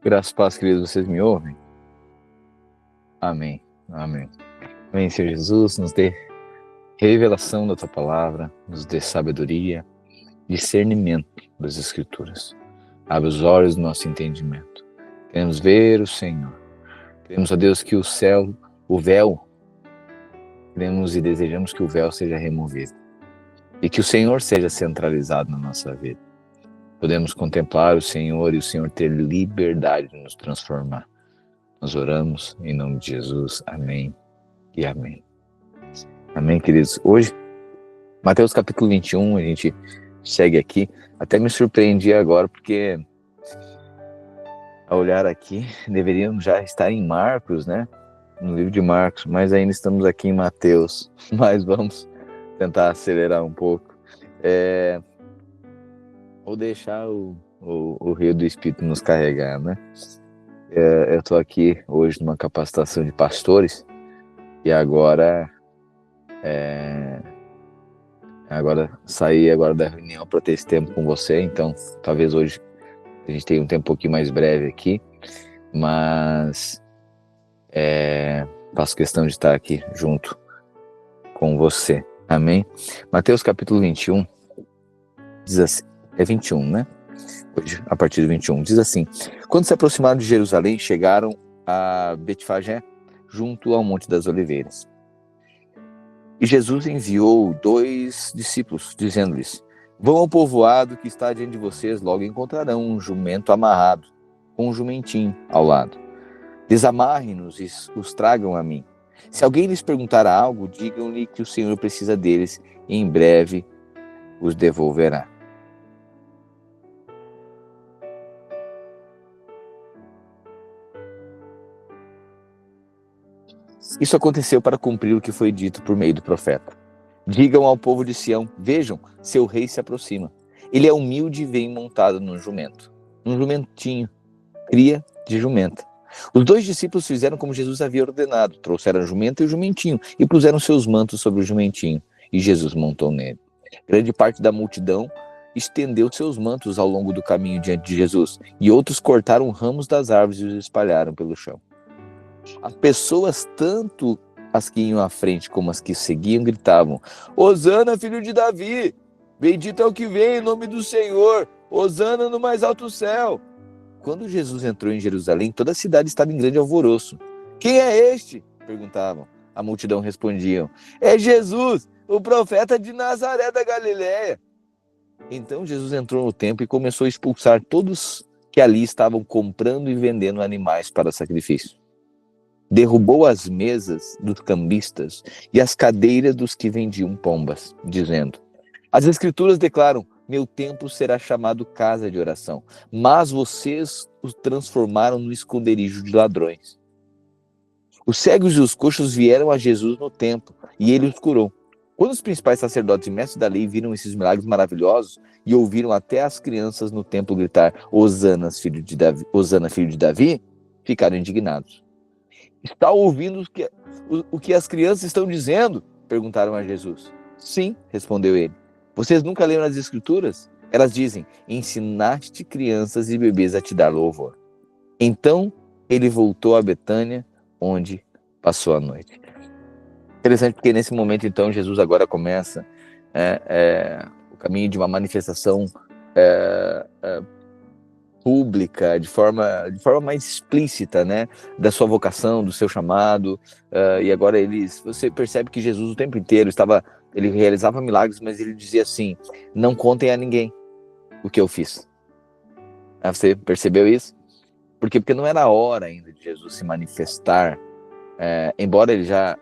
Graças a Deus, queridos, vocês me ouvem? Amém, amém. Amém, Senhor Jesus, nos dê revelação da Tua Palavra, nos dê sabedoria, discernimento das Escrituras. Abre os olhos do nosso entendimento. Queremos ver o Senhor. Queremos, ó Deus, que o véu, queremos e desejamos que o véu seja removido. E que o Senhor seja centralizado na nossa vida. Podemos contemplar o Senhor e o Senhor ter liberdade de nos transformar. Nós oramos em nome de Jesus. Amém e amém. Amém, queridos. Hoje, Mateus capítulo 21, a gente segue aqui. Até me surpreendi agora, porque ao olhar aqui, deveríamos já estar em Marcos, né? No livro de Marcos, mas ainda estamos aqui em Mateus. Mas vamos tentar acelerar um pouco. Ou deixar o Rio do Espírito nos carregar, né? Eu estou aqui hoje numa capacitação de pastores e agora saí agora da reunião para ter esse tempo com você, então talvez hoje a gente tenha um tempo um pouquinho mais breve aqui, mas faço questão de estar aqui junto com você, amém? Mateus capítulo 21 diz assim, 21, né? Hoje, a partir do 21, diz assim: quando se aproximaram de Jerusalém, chegaram a Betfagé, junto ao Monte das Oliveiras. E Jesus enviou 2 discípulos, dizendo-lhes: vão ao povoado que está diante de vocês, logo encontrarão um jumento amarrado, com um jumentinho ao lado. Desamarrem-nos e os tragam a mim. Se alguém lhes perguntar algo, digam-lhe que o Senhor precisa deles e em breve os devolverá. Isso aconteceu para cumprir o que foi dito por meio do profeta. Digam ao povo de Sião: vejam, seu rei se aproxima. Ele é humilde e vem montado num jumento. Um jumentinho, cria de jumenta. Os 2 discípulos fizeram como Jesus havia ordenado. Trouxeram o jumento e o jumentinho e puseram seus mantos sobre o jumentinho. E Jesus montou nele. Grande parte da multidão estendeu seus mantos ao longo do caminho diante de Jesus. E outros cortaram ramos das árvores e os espalharam pelo chão. As pessoas, tanto as que iam à frente como as que seguiam, gritavam: Hosana, filho de Davi! Bendito é o que vem em nome do Senhor! Hosana no mais alto céu! Quando Jesus entrou em Jerusalém, toda a cidade estava em grande alvoroço. Quem é este? Perguntavam. A multidão respondia: é Jesus, o profeta de Nazaré da Galileia. Então Jesus entrou no templo e começou a expulsar todos que ali estavam comprando e vendendo animais para sacrifício. Derrubou as mesas dos cambistas e as cadeiras dos que vendiam pombas, dizendo: as escrituras declaram: meu templo será chamado casa de oração, mas vocês o transformaram no esconderijo de ladrões. Os cegos e os coxos vieram a Jesus no templo e ele os curou. Quando os principais sacerdotes e mestres da lei viram esses milagres maravilhosos e ouviram até as crianças no templo gritar: Hosana, filho de Davi, Hosana, filho de Davi, ficaram indignados. Está ouvindo o que as crianças estão dizendo? Perguntaram a Jesus. Sim, respondeu ele. Vocês nunca leram as escrituras? Elas dizem: ensinaste crianças e bebês a te dar louvor. Então ele voltou a Betânia, onde passou a noite. Interessante porque nesse momento então Jesus agora começa o caminho de uma manifestação pública, de forma mais explícita, né, da sua vocação, do seu chamado, e agora você percebe que Jesus o tempo inteiro ele realizava milagres, mas ele dizia assim: não contem a ninguém o que eu fiz. Você percebeu isso? Porque não era a hora ainda de Jesus se manifestar, embora ele já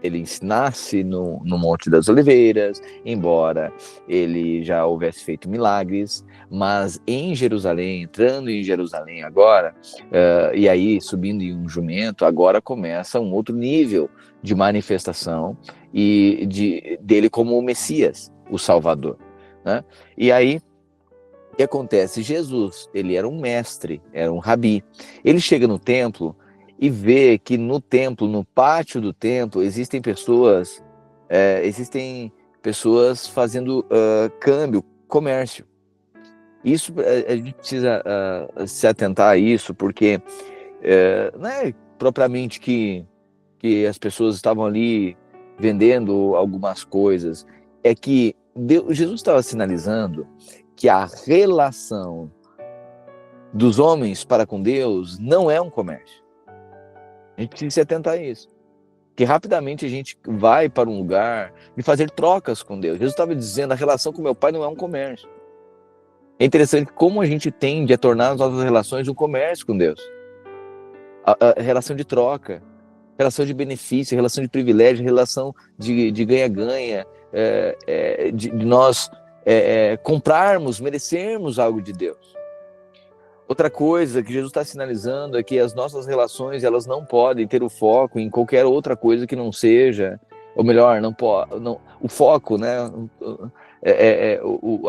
ele ensinasse no Monte das Oliveiras, embora ele já houvesse feito milagres, mas em Jerusalém, entrando em Jerusalém agora, e aí subindo em um jumento, agora começa um outro nível de manifestação e dele como o Messias, o Salvador, né? E aí, o que acontece? Jesus, ele era um mestre, era um rabi. Ele chega no templo e vê que no templo, no pátio do templo, existem pessoas fazendo câmbio, comércio. Isso, a gente precisa se atentar a isso, porque não é propriamente que as pessoas estavam ali vendendo algumas coisas, é que Jesus estava sinalizando que a relação dos homens para com Deus não é um comércio. A gente precisa se atentar a isso. Que rapidamente a gente vai para um lugar de fazer trocas com Deus. Jesus estava dizendo, a relação com meu Pai não é um comércio. É interessante como a gente tende a tornar as nossas relações um comércio com Deus. A relação de troca, relação de benefício, relação de privilégio, relação de ganha-ganha, de nós comprarmos, merecermos algo de Deus. Outra coisa que Jesus está sinalizando é que as nossas relações, elas não podem ter o foco em qualquer outra coisa que não seja, ou melhor, o foco, né?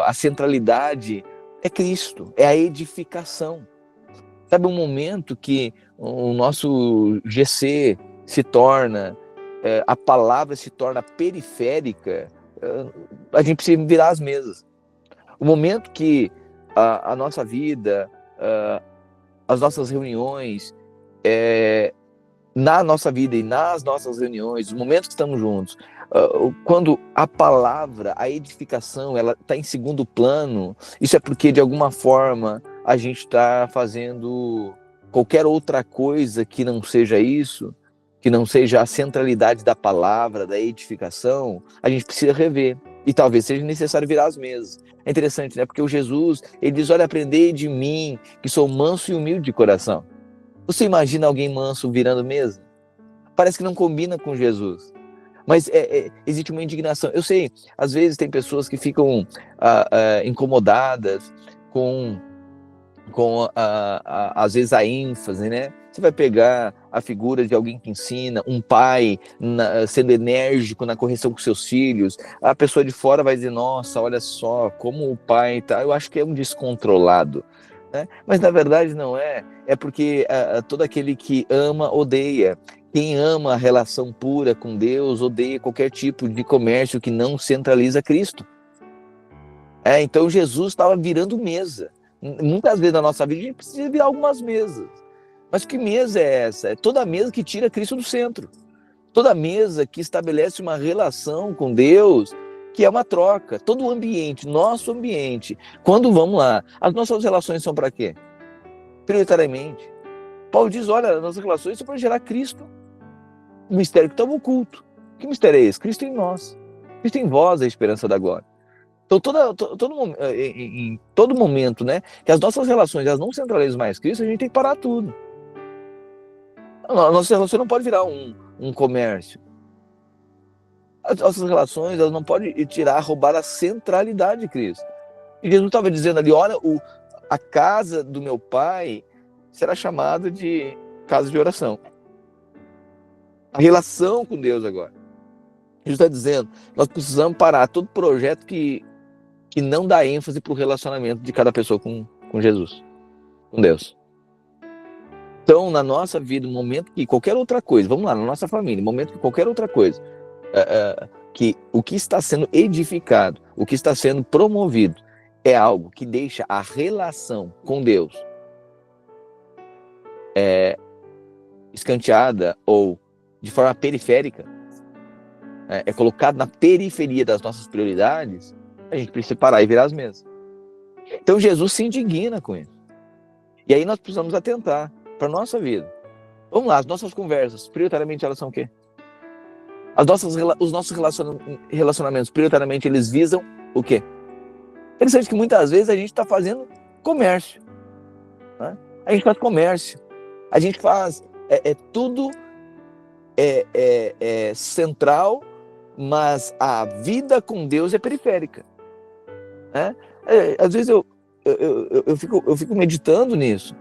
A centralidade é Cristo, é a edificação. Sabe, um momento que o nosso GC se torna, a palavra se torna periférica, a gente precisa virar as mesas. O momento que a nossa vida, as nossas reuniões, na nossa vida e nas nossas reuniões, os momentos que estamos juntos, quando a palavra, a edificação, ela está em segundo plano, isso é porque, de alguma forma, a gente está fazendo qualquer outra coisa que não seja isso, que não seja a centralidade da palavra, da edificação, a gente precisa rever. E talvez seja necessário virar as mesas. É interessante, né? Porque o Jesus, ele diz, olha, aprendei de mim, que sou manso e humilde de coração. Você imagina alguém manso virando mesa? Parece que não combina com Jesus. Mas existe uma indignação. Eu sei, às vezes tem pessoas que ficam incomodadas com às vezes, a ênfase, né? Você vai pegar a figura de alguém que ensina, um pai sendo enérgico na correção com seus filhos, a pessoa de fora vai dizer, nossa, olha só, como o pai tá, eu acho que é um descontrolado, né? Mas na verdade não é, porque todo aquele que ama, odeia. Quem ama a relação pura com Deus, odeia qualquer tipo de comércio que não centraliza Cristo. Então Jesus estava virando mesa. Muitas vezes na nossa vida a gente precisa virar algumas mesas. Mas que mesa é essa? É toda mesa que tira Cristo do centro. Toda mesa que estabelece uma relação com Deus, que é uma troca. Todo o ambiente, nosso ambiente. Quando, vamos lá, as nossas relações são para quê? Prioritariamente. Paulo diz, olha, as nossas relações são para gerar Cristo. O mistério que estava oculto. Que mistério é esse? Cristo em nós. Cristo em vós, a esperança da glória. Então, em todo momento, né, que as nossas relações elas não centralizam mais Cristo, a gente tem que parar tudo. A nossa relação não pode virar um comércio. As nossas relações elas não podem roubar a centralidade de Cristo. E Jesus estava dizendo ali, olha, a casa do meu pai será chamada de casa de oração. A relação com Deus agora. Jesus está dizendo, nós precisamos parar todo projeto que não dá ênfase para o relacionamento de cada pessoa com Jesus, com Deus. Então, na nossa vida, no momento que qualquer outra coisa, vamos lá, na nossa família, no momento que qualquer outra coisa, que o que está sendo edificado, o que está sendo promovido, é algo que deixa a relação com Deus escanteada ou de forma periférica, é colocado na periferia das nossas prioridades, a gente precisa parar e virar as mesas. Então Jesus se indigna com isso. E aí nós precisamos atentar para a nossa vida. Vamos lá, as nossas conversas, prioritariamente elas são o quê? Os nossos relacionamentos, prioritariamente, eles visam o quê? Interessante que muitas vezes a gente está fazendo comércio. Né? A gente faz comércio. A gente faz tudo central, mas a vida com Deus é periférica. Né? Às vezes eu fico meditando nisso.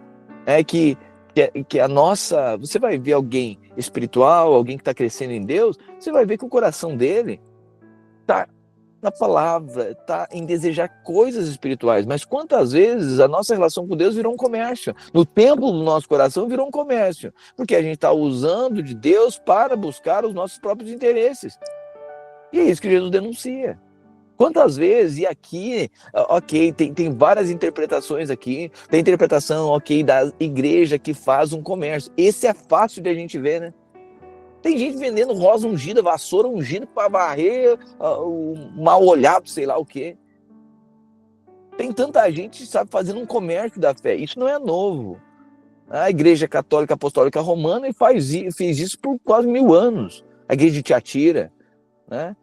Que a nossa... Você vai ver alguém espiritual, alguém que está crescendo em Deus, você vai ver que o coração dele está na palavra, está em desejar coisas espirituais. Mas quantas vezes a nossa relação com Deus virou um comércio? No templo do nosso coração virou um comércio. Porque a gente está usando de Deus para buscar os nossos próprios interesses. E é isso que Jesus denuncia. Quantas vezes, e aqui, ok, tem várias interpretações aqui, tem interpretação, ok, da igreja que faz um comércio. Esse é fácil de a gente ver, né? Tem gente vendendo rosa ungida, vassoura ungida para varrer o mal olhado, sei lá o quê. Tem tanta gente, sabe, fazendo um comércio da fé. Isso não é novo. A Igreja Católica Apostólica Romana fez isso por quase 1000 anos. A Igreja de Tiatira, né?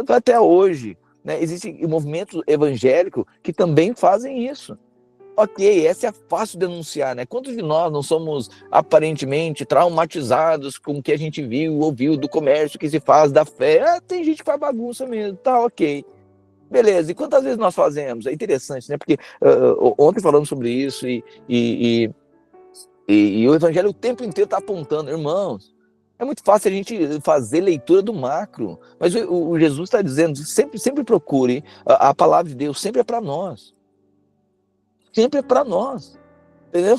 Até hoje. Né? Existem movimentos evangélicos que também fazem isso. Ok, essa é fácil denunciar, né? Quantos de nós não somos aparentemente traumatizados com o que a gente viu, ouviu do comércio que se faz da fé? Tem gente que faz bagunça mesmo, tá ok. Beleza, e quantas vezes nós fazemos? É interessante, né? Porque ontem falamos sobre isso e o Evangelho o tempo inteiro está apontando, irmãos, é muito fácil a gente fazer leitura do macro, mas o Jesus está dizendo, sempre procure, a palavra de Deus sempre é para nós. Sempre é para nós. Entendeu?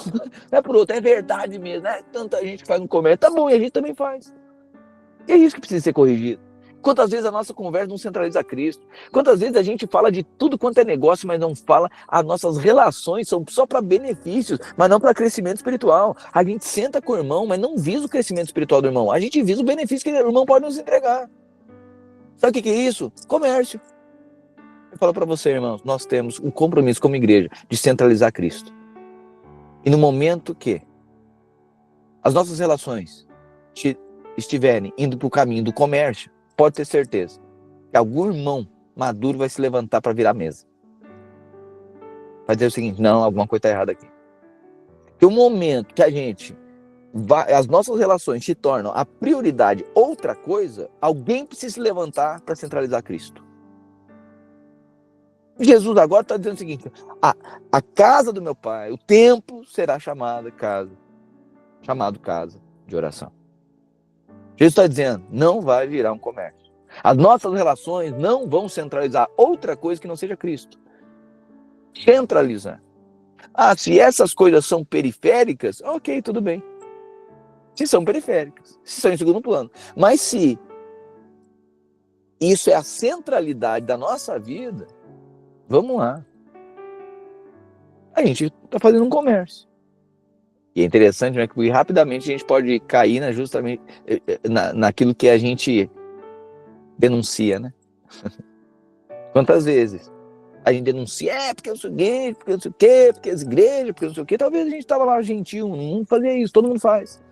Não é por outro, é verdade mesmo. Né? Tanta gente que faz um comércio, tá bom, e a gente também faz. E é isso que precisa ser corrigido. Quantas vezes a nossa conversa não centraliza Cristo? Quantas vezes a gente fala de tudo quanto é negócio, mas não fala, as nossas relações são só para benefícios, mas não para crescimento espiritual. A gente senta com o irmão, mas não visa o crescimento espiritual do irmão. A gente visa o benefício que o irmão pode nos entregar. Sabe o que é isso? Comércio. Eu falo para você, irmãos, nós temos um compromisso como igreja de centralizar Cristo. E no momento que as nossas relações estiverem indo para o caminho do comércio, pode ter certeza que algum irmão maduro vai se levantar para virar a mesa. Vai dizer o seguinte, não, alguma coisa está errada aqui. Que o momento que as nossas relações se tornam a prioridade outra coisa, alguém precisa se levantar para centralizar Cristo. Jesus agora está dizendo o seguinte, a casa do meu pai, o templo será chamado casa de oração. Jesus está dizendo, não vai virar um comércio. As nossas relações não vão centralizar outra coisa que não seja Cristo. Centralizar. Se essas coisas são periféricas, ok, tudo bem. Se são periféricas, se são em segundo plano. Mas se isso é a centralidade da nossa vida, vamos lá. A gente está fazendo um comércio. E é interessante, né, que rapidamente a gente pode cair justamente naquilo que a gente denuncia, né? Quantas vezes a gente denuncia, porque eu sou gay, porque não sei o quê, porque as igrejas, porque não sei o quê. Talvez a gente estava lá gentil, não fazia isso, todo mundo faz.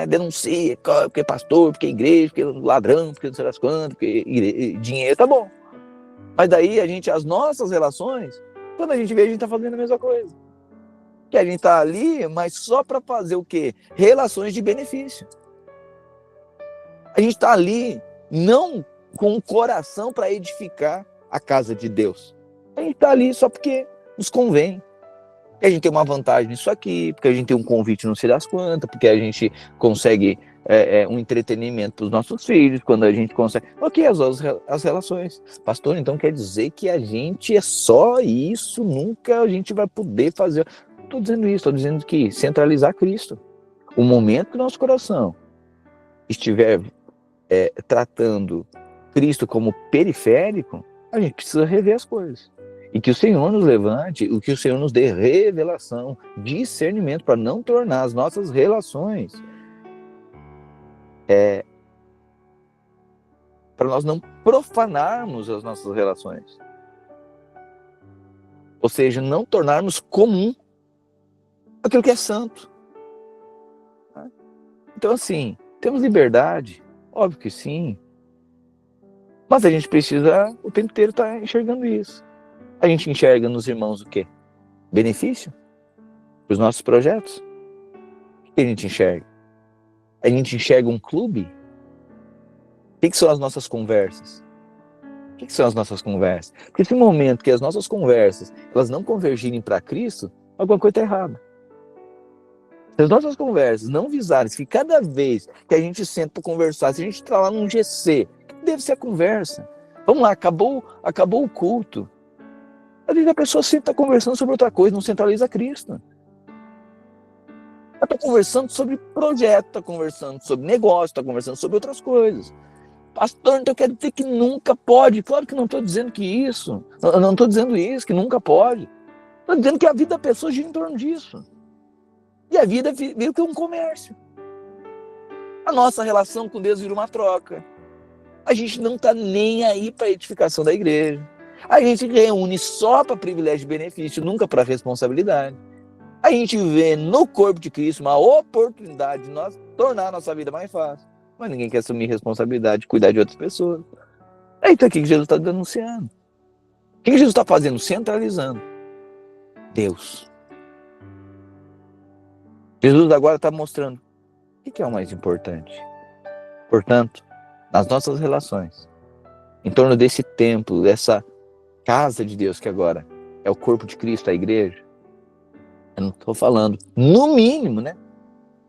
Denuncia, porque é pastor, porque é igreja, porque é ladrão, porque não sei das quantas, porque dinheiro, tá bom. Mas daí as nossas relações, quando a gente vê, a gente está fazendo a mesma coisa. Que a gente está ali, mas só para fazer o quê? Relações de benefício. A gente está ali não com o coração para edificar a casa de Deus. A gente está ali só porque nos convém. Porque a gente tem uma vantagem nisso aqui, porque a gente tem um convite não sei das quantas, porque a gente consegue um entretenimento para os nossos filhos, quando a gente consegue... Ok, as relações. Pastor, então quer dizer que a gente é só isso, nunca a gente vai poder fazer... Estou dizendo isso, estou dizendo que centralizar Cristo. O momento que nosso coração estiver tratando Cristo como periférico, a gente precisa rever as coisas. E que o Senhor nos levante, que o Senhor nos dê revelação, discernimento, para não tornar as nossas relações, para nós não profanarmos as nossas relações. Ou seja, não tornarmos comum aquilo que é santo. Então, assim, temos liberdade? Óbvio que sim. Mas a gente precisa, o tempo inteiro, estar enxergando isso. A gente enxerga nos irmãos o quê? Benefício? Para os nossos projetos? O que a gente enxerga? A gente enxerga um clube? O que são as nossas conversas? O que são as nossas conversas? Porque esse momento que as nossas conversas elas não convergirem para Cristo, alguma coisa está errada. Se as nossas conversas não visarem que cada vez que a gente senta para conversar, se a gente está lá num GC, deve ser a conversa. Vamos lá, acabou o culto. Às vezes a pessoa sempre está conversando sobre outra coisa, não centraliza Cristo. Ela está conversando sobre projeto, está conversando sobre negócio, está conversando sobre outras coisas. Pastor, então quer dizer que nunca pode? Claro que não estou dizendo que isso. Eu não estou dizendo isso, que nunca pode. Estou dizendo que a vida da pessoa gira em torno disso. E a vida vira que um comércio. A nossa relação com Deus vira uma troca. A gente não está nem aí para a edificação da igreja. A gente reúne só para privilégio e benefício, nunca para responsabilidade. A gente vê no corpo de Cristo uma oportunidade de nós tornar a nossa vida mais fácil. Mas ninguém quer assumir responsabilidade, cuidar de outras pessoas. É isso aqui que Jesus está denunciando. O que Jesus está fazendo? Centralizando Deus. Jesus agora está mostrando o que é o mais importante. Portanto, nas nossas relações, em torno desse templo, dessa casa de Deus que agora é o corpo de Cristo, a igreja, eu não estou falando, no mínimo, né,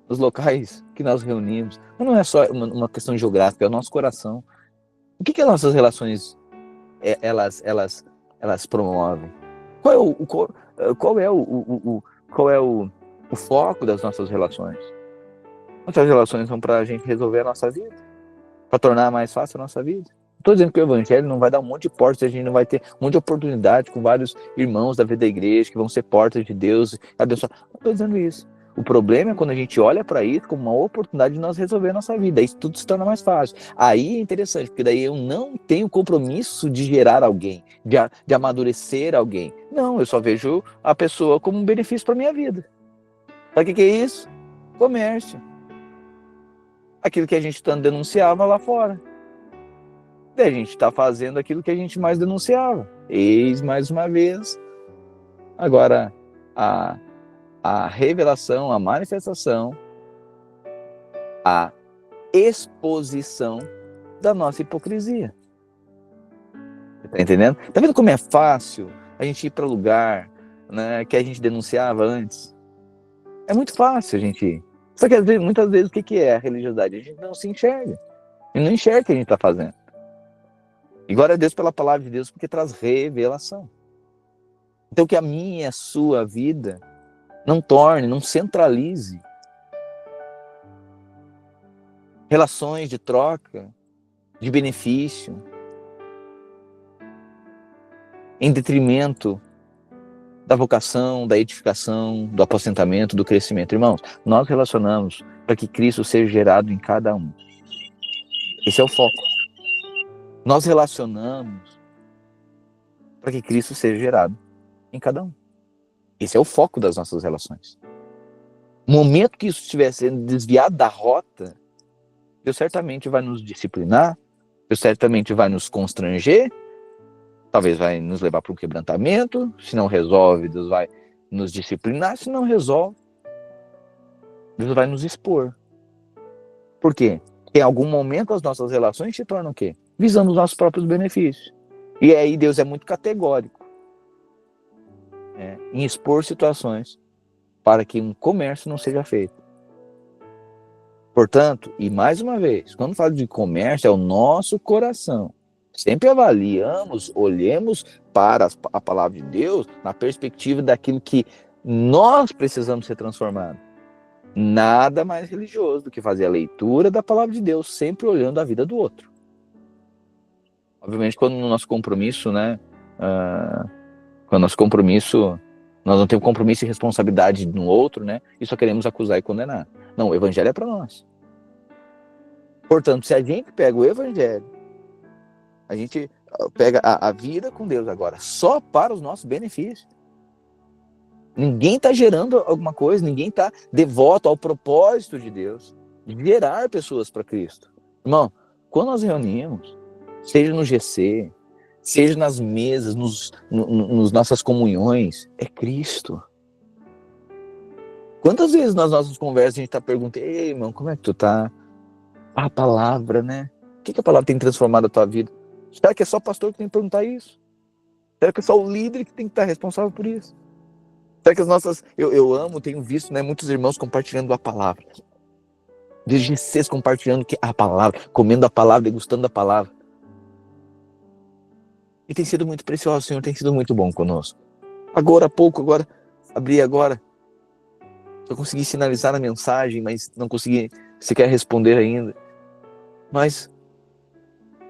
nos locais que nós reunimos, mas não é só uma questão geográfica, é o nosso coração. O que as nossas relações elas promovem? Qual é o foco das nossas relações? Nossas relações são para a gente resolver a nossa vida, para tornar mais fácil a nossa vida. Estou dizendo que o evangelho não vai dar um monte de portas, a gente não vai ter um monte de oportunidade com vários irmãos da vida da igreja que vão ser portas de Deus. Abençoar. Não estou dizendo isso. O problema é quando a gente olha para isso como uma oportunidade de nós resolver a nossa vida. Aí tudo se torna mais fácil. Aí é interessante, porque daí eu não tenho compromisso de gerar alguém, de amadurecer alguém. Não, eu só vejo a pessoa como um benefício para a minha vida. Sabe o que é isso? Comércio. Aquilo que a gente tanto denunciava lá fora. E a gente está fazendo aquilo que a gente mais denunciava. Eis, mais uma vez, agora a revelação, a manifestação, a exposição da nossa hipocrisia. Você tá entendendo? Tá vendo como é fácil a gente ir para lugar, né, que a gente denunciava antes? É muito fácil a gente ir. Só que muitas vezes o que é a religiosidade? A gente não se enxerga. E não enxerga o que a gente está fazendo. E glória a Deus pela palavra de Deus, porque traz revelação. Então que a minha e a sua vida não torne, não centralize relações de troca, de benefício, em detrimento da vocação, da edificação, do aposentamento, do crescimento. Irmãos, nós relacionamos para que Cristo seja gerado em cada um. Esse é o foco. Nós relacionamos para que Cristo seja gerado em cada um. Esse é o foco das nossas relações. No momento que isso estiver sendo desviado da rota, Deus certamente vai nos disciplinar, Deus certamente vai nos constranger, talvez vai nos levar para um quebrantamento. Se não resolve, Deus vai nos disciplinar. Se não resolve, Deus vai nos expor. Por quê? Porque em algum momento as nossas relações se tornam o quê? Visando os nossos próprios benefícios. E aí Deus é muito categórico em expor situações para que um comércio não seja feito. Portanto, e mais uma vez, quando falo de comércio, é o nosso coração. Sempre avaliamos, olhemos para a palavra de Deus na perspectiva daquilo que nós precisamos ser transformados. Nada mais religioso do que fazer a leitura da palavra de Deus, sempre olhando a vida do outro. Obviamente, quando o nosso compromisso, quando o nosso compromisso, nós não temos compromisso e responsabilidade no outro, e só queremos acusar e condenar. Não, o evangelho é para nós. Portanto, se a gente pega o evangelho, a gente pega a vida com Deus agora só para os nossos benefícios. Ninguém está gerando alguma coisa, ninguém está devoto ao propósito de Deus, de gerar pessoas para Cristo. Irmão, quando nós reunimos, seja no GC, seja nas mesas, nos nossas comunhões, é Cristo. Quantas vezes nas nossas conversas a gente está perguntando: ei, irmão, como é que tu tá? A palavra, né? O que a palavra tem transformado a tua vida? Será que é só o pastor que tem que perguntar isso? Será que é só o líder que tem que estar responsável por isso? Será que as nossas... Eu amo, tenho visto, muitos irmãos compartilhando a palavra. De GCs compartilhando a palavra, comendo a palavra, degustando a palavra. E tem sido muito precioso, o Senhor tem sido muito bom conosco. Abri agora. Eu consegui sinalizar a mensagem, mas não consegui sequer responder ainda. Mas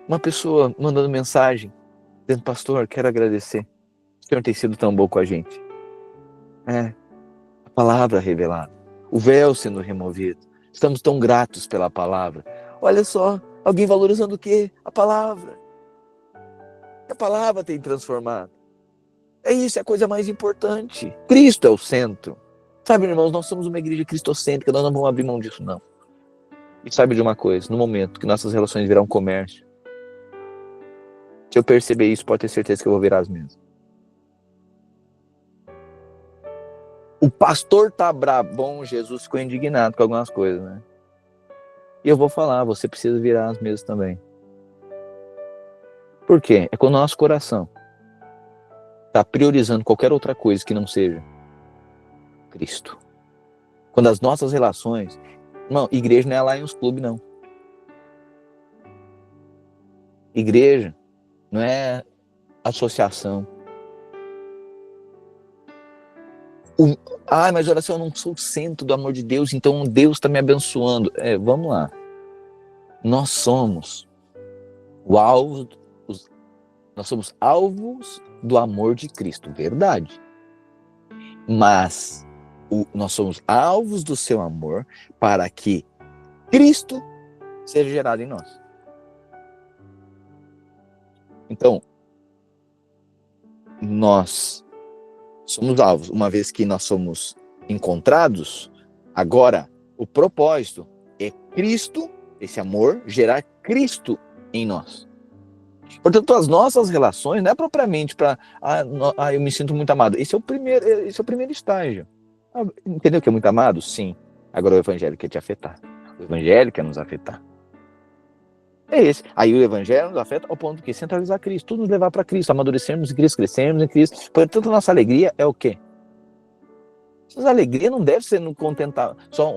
Uma pessoa mandando mensagem, dizendo, pastor, quero agradecer. O Senhor tem sido tão bom com a gente. A palavra revelada. O véu sendo removido. Estamos tão gratos pela palavra. Olha só, alguém valorizando o quê? A palavra. A palavra tem transformado. É isso, é a coisa mais importante. Cristo é o centro. Sabe, irmãos, nós somos uma igreja cristocêntrica, nós não vamos abrir mão disso, não. E sabe de uma coisa, no momento que nossas relações virar um comércio, se eu perceber isso, pode ter certeza que eu vou virar as mesmas. O pastor tá brabo, bom, Jesus ficou indignado com algumas coisas, né? E eu vou falar, você precisa virar as mesmas também. Por quê? É quando o nosso coração tá priorizando qualquer outra coisa que não seja Cristo. Quando as nossas relações... Não, igreja não é Lions Club, não. Igreja não é associação. Mas oração, eu não sou o centro do amor de Deus, então Deus está me abençoando. Vamos lá. Nós somos o alvo, nós somos alvos do amor de Cristo, verdade. Mas nós somos alvos do seu amor para que Cristo seja gerado em nós. Então, nós somos alvos, uma vez que nós somos encontrados, agora o propósito é Cristo, esse amor, gerar Cristo em nós. Portanto, as nossas relações não é propriamente para eu me sinto muito amado. Esse é o primeiro estágio. Entendeu que é muito amado? Sim. Agora o evangelho quer te afetar. O evangelho quer nos afetar. É esse. Aí o evangelho nos afeta ao ponto de que centralizar Cristo, tudo nos levar para Cristo, amadurecermos em Cristo, crescermos em Cristo. Portanto, nossa alegria é o quê? Nossa alegria não deve ser no contentar, só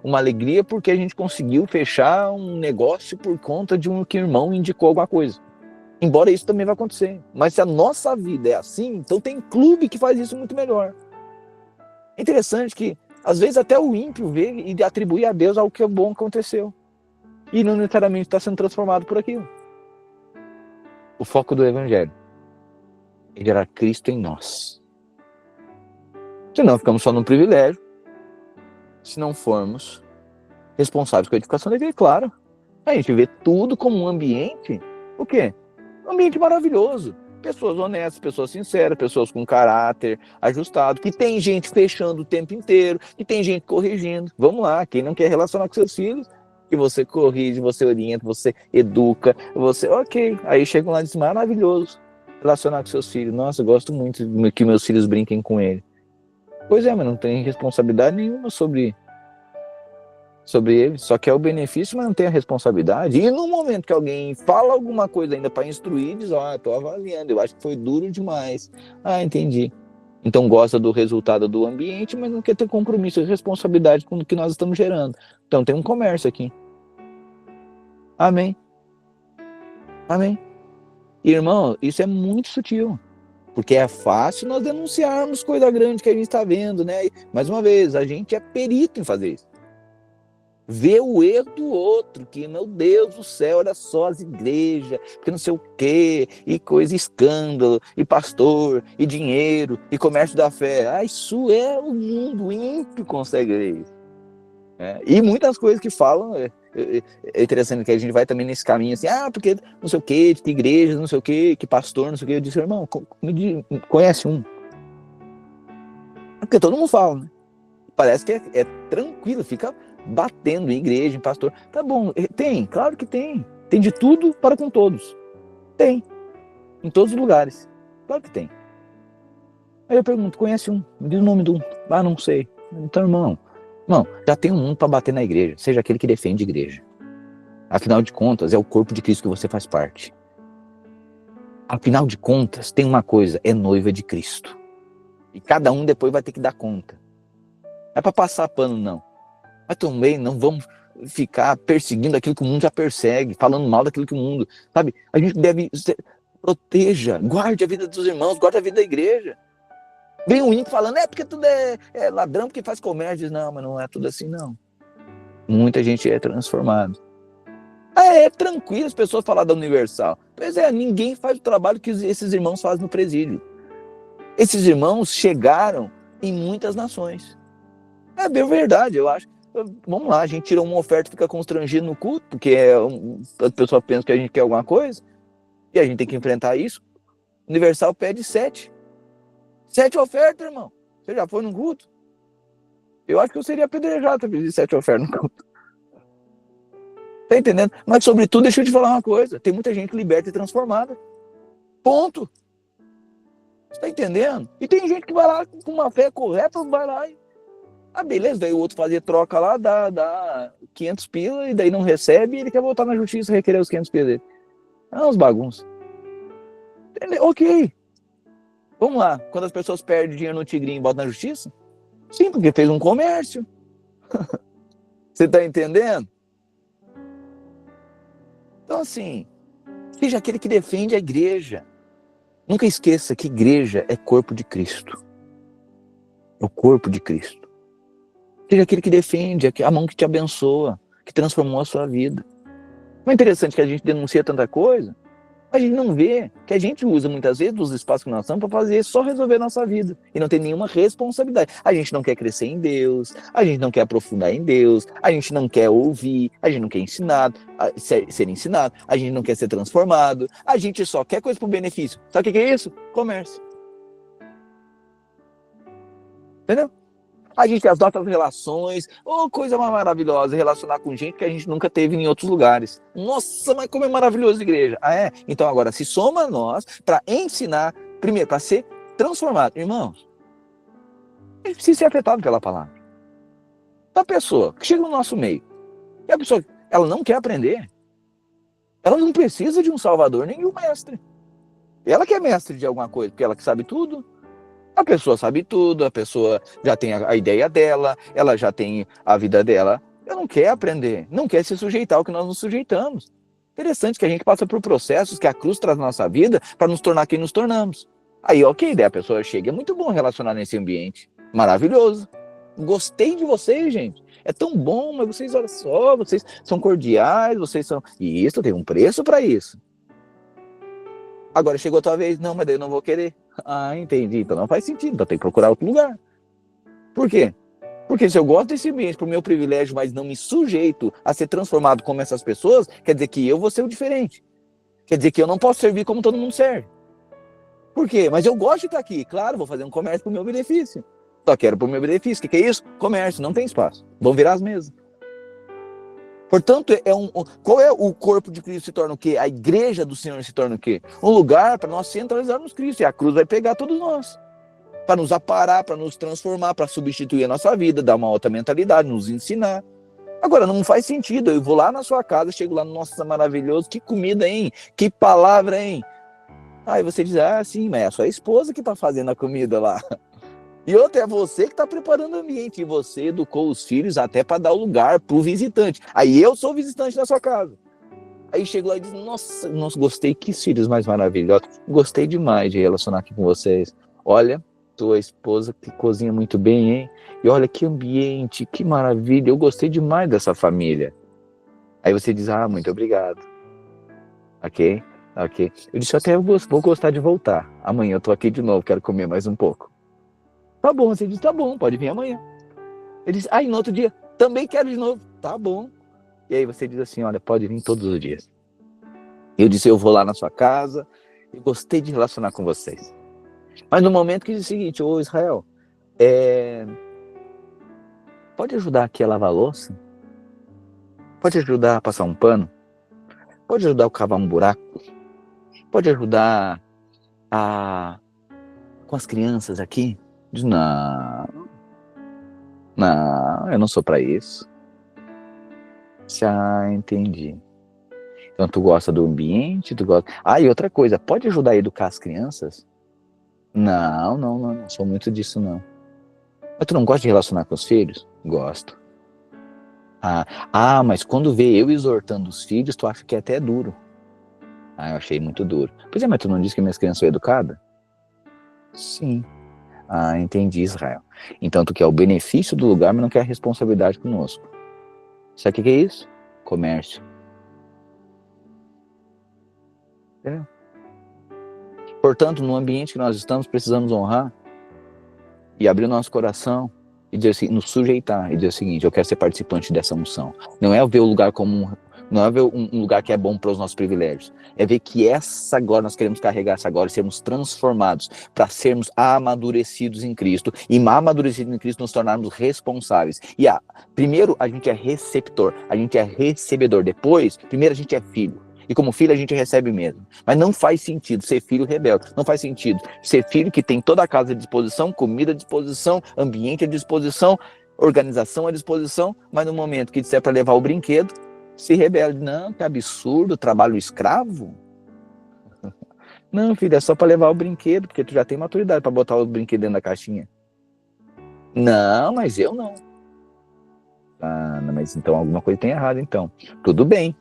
uma alegria porque a gente conseguiu fechar um negócio por conta de que o irmão indicou alguma coisa. Embora isso também vai acontecer. Mas se a nossa vida é assim, então tem clube que faz isso muito melhor. É interessante que, às vezes, até o ímpio vê e atribui a Deus algo que é bom aconteceu. E não necessariamente está sendo transformado por aquilo. O foco do evangelho é gerar Cristo em nós. Senão ficamos só no privilégio, se não formos responsáveis com a edificação da igreja. Claro, a gente vê tudo como um ambiente, o quê? Um ambiente maravilhoso. Pessoas honestas, pessoas sinceras, pessoas com caráter ajustado, que tem gente fechando o tempo inteiro, que tem gente corrigindo. Vamos lá, quem não quer relacionar com seus filhos, que você corrige, você orienta, você educa, ok. Aí chegam lá e dizem, maravilhoso relacionar com seus filhos. Nossa, eu gosto muito que meus filhos brinquem com ele. Pois é, mas não tem responsabilidade nenhuma sobre ele, só quer o benefício, mas não tem a responsabilidade. E no momento que alguém fala alguma coisa ainda para instruir, diz, estou avaliando, eu acho que foi duro demais. Entendi. Então gosta do resultado do ambiente, mas não quer ter compromisso e responsabilidade com o que nós estamos gerando. Então tem um comércio aqui. Amém. Amém. Irmão, isso é muito sutil. Porque é fácil nós denunciarmos coisa grande que a gente está vendo, né? E, mais uma vez, a gente é perito em fazer isso. Ver o erro do outro, que, meu Deus do céu, olha só as igrejas, que não sei o quê, e coisa, escândalo, e pastor, e dinheiro, e comércio da fé. Isso é o mundo ímpio consegue ver isso. E muitas coisas que falam, é interessante que a gente vai também nesse caminho assim, porque não sei o quê, que igreja, não sei o quê, que pastor, não sei o quê. Eu disse, irmão, conhece um? Porque todo mundo fala, né? Parece que é tranquilo, fica batendo em igreja, em pastor. Tá bom, tem, claro que tem. Tem de tudo para com todos. Tem. Em todos os lugares. Claro que tem. Aí eu pergunto, conhece um? Me diz o nome de um. Não sei. Então, irmão, já tem um para bater na igreja. Seja aquele que defende a igreja. Afinal de contas, é o corpo de Cristo que você faz parte. Afinal de contas, tem uma coisa, é noiva de Cristo. E cada um depois vai ter que dar conta. Não é para passar pano, não. Mas também não vamos ficar perseguindo aquilo que o mundo já persegue, falando mal daquilo que o mundo... Sabe? A gente deve... Proteja, guarde a vida dos irmãos, guarde a vida da igreja. Vem um ímpio falando, porque tudo é ladrão, porque faz comércio. Diz, não, mas não é tudo assim, não. Muita gente é transformada. É tranquilo as pessoas falar da Universal. Pois é, ninguém faz o trabalho que esses irmãos fazem no presídio. Esses irmãos chegaram em muitas nações. É bem verdade, eu acho. Vamos lá, a gente tira uma oferta e fica constrangido no culto, porque a pessoa pensa que a gente quer alguma coisa, e a gente tem que enfrentar isso. Universal pede 7. 7 ofertas, irmão. Você já foi num culto? Eu acho que eu seria apedrejado se eu pedisse 7 ofertas no culto. Tá entendendo? Mas, sobretudo, deixa eu te falar uma coisa. Tem muita gente liberta e transformada. Ponto. Você tá entendendo? E tem gente que vai lá com uma fé correta, vai lá e... beleza, daí o outro fazia troca lá, dá 500 pila, e daí não recebe, e ele quer voltar na justiça e requerer os 500 pila dele. É uns bagunças. Entendeu? Ok. Vamos lá. Quando as pessoas perdem dinheiro no Tigrinho e botam na justiça? Sim, porque fez um comércio. Você tá entendendo? Então, assim, seja aquele que defende a igreja. Nunca esqueça que igreja é corpo de Cristo. É o corpo de Cristo. Seja aquele que defende, a mão que te abençoa, que transformou a sua vida. Não é interessante que a gente denuncia tanta coisa, mas a gente não vê que a gente usa muitas vezes os espaços que nós estamos para fazer só resolver a nossa vida e não tem nenhuma responsabilidade. A gente não quer crescer em Deus, a gente não quer aprofundar em Deus, a gente não quer ouvir, a gente não quer ensinar, ser ensinado, a gente não quer ser transformado, a gente só quer coisa por benefício. Sabe o que é isso? Comércio. Entendeu? A gente tem as nossas relações, coisa mais maravilhosa, relacionar com gente que a gente nunca teve em outros lugares. Nossa, mas como é maravilhoso a igreja. É? Então agora se soma a nós para ensinar, primeiro, para ser transformado. Irmãos, a gente precisa ser afetado pela palavra. A pessoa que chega no nosso meio, e a pessoa, ela não quer aprender, ela não precisa de um salvador nem de um mestre. Ela que é mestre de alguma coisa, porque ela que sabe tudo. A pessoa sabe tudo, a pessoa já tem a ideia dela, ela já tem a vida dela. Ela não quer aprender, não quer se sujeitar ao que nós nos sujeitamos. Interessante que a gente passa por processos que a cruz traz na nossa vida para nos tornar quem nos tornamos. Aí, ok, daí a pessoa chega. É muito bom relacionar nesse ambiente. Maravilhoso. Gostei de vocês, gente. É tão bom, mas vocês, olha só, vocês são cordiais, vocês são... E isso tem um preço para isso. Agora chegou a tua vez, não, mas daí eu não vou querer. Entendi. Então não faz sentido, então tem que procurar outro lugar. Por quê? Porque se eu gosto desse ambiente por meu privilégio, mas não me sujeito a ser transformado como essas pessoas, quer dizer que eu vou ser o diferente. Quer dizer que eu não posso servir como todo mundo serve. Por quê? Mas eu gosto de estar aqui. Claro, vou fazer um comércio pro meu benefício. Só quero pro meu benefício. O que é isso? Comércio, não tem espaço. Vão virar as mesas. Portanto, qual é o corpo de Cristo se torna o quê? A igreja do Senhor se torna o quê? Um lugar para nós centralizarmos Cristo. E a cruz vai pegar todos nós. Para nos aparar, para nos transformar, para substituir a nossa vida, dar uma outra mentalidade, nos ensinar. Agora, não faz sentido. Eu vou lá na sua casa, chego lá, nossa, maravilhoso, que comida, hein? Que palavra, hein? Aí você diz, sim, mas é a sua esposa que está fazendo a comida lá. E outra, é você que está preparando o ambiente. E você educou os filhos até para dar o lugar para o visitante. Aí eu sou o visitante da sua casa. Aí chego lá e diz, nossa, gostei, que filhos mais maravilhosos. Gostei demais de relacionar aqui com vocês. Olha, tua esposa que cozinha muito bem, hein? E olha que ambiente, que maravilha. Eu gostei demais dessa família. Aí você diz, muito obrigado. Ok? Eu disse, até vou gostar de voltar. Amanhã eu tô aqui de novo, quero comer mais um pouco. Tá bom, você diz, tá bom, pode vir amanhã. Ele diz, no outro dia, também quero de novo. Tá bom. E aí você diz assim, olha, pode vir todos os dias. Eu disse, eu vou lá na sua casa, eu gostei de relacionar com vocês. Mas no momento que diz o seguinte, Israel, pode ajudar aqui a lavar a louça? Pode ajudar a passar um pano? Pode ajudar a cavar um buraco? Pode ajudar com as crianças aqui? Diz, não, eu não sou para isso. Já entendi. Então tu gosta do ambiente, tu gosta... e outra coisa, pode ajudar a educar as crianças? Não sou muito disso não. Mas tu não gosta de relacionar com os filhos? Gosto. Mas quando vê eu exortando os filhos, tu acha que é até duro. Eu achei muito duro. Pois é, mas tu não disse que minhas crianças são educadas? Sim. Entendi, Israel. Então tu quer o benefício do lugar, mas não quer a responsabilidade conosco. Sabe o que é isso? Comércio. Entendeu? Portanto, no ambiente que nós estamos, precisamos honrar e abrir o nosso coração e dizer assim, nos sujeitar e dizer o seguinte: eu quero ser participante dessa unção. Não é ver o lugar como não é ver um lugar que é bom para os nossos privilégios. É ver que essa glória, nós queremos carregar essa glória, sermos transformados para sermos amadurecidos em Cristo. E amadurecidos em Cristo, nos tornarmos responsáveis. E primeiro, a gente é receptor, a gente é recebedor. Depois, primeiro, a gente é filho. E como filho, a gente recebe mesmo. Mas não faz sentido ser filho rebelde. Não faz sentido ser filho que tem toda a casa à disposição, comida à disposição, ambiente à disposição, organização à disposição, mas no momento que disser para levar o brinquedo, se rebelde. Não, que absurdo, trabalho escravo. Não, filho, é só para levar o brinquedo, porque tu já tem maturidade para botar o brinquedo dentro da caixinha. Não, mas eu não. Ah, não, mas então alguma coisa tem errado, então. Tudo bem.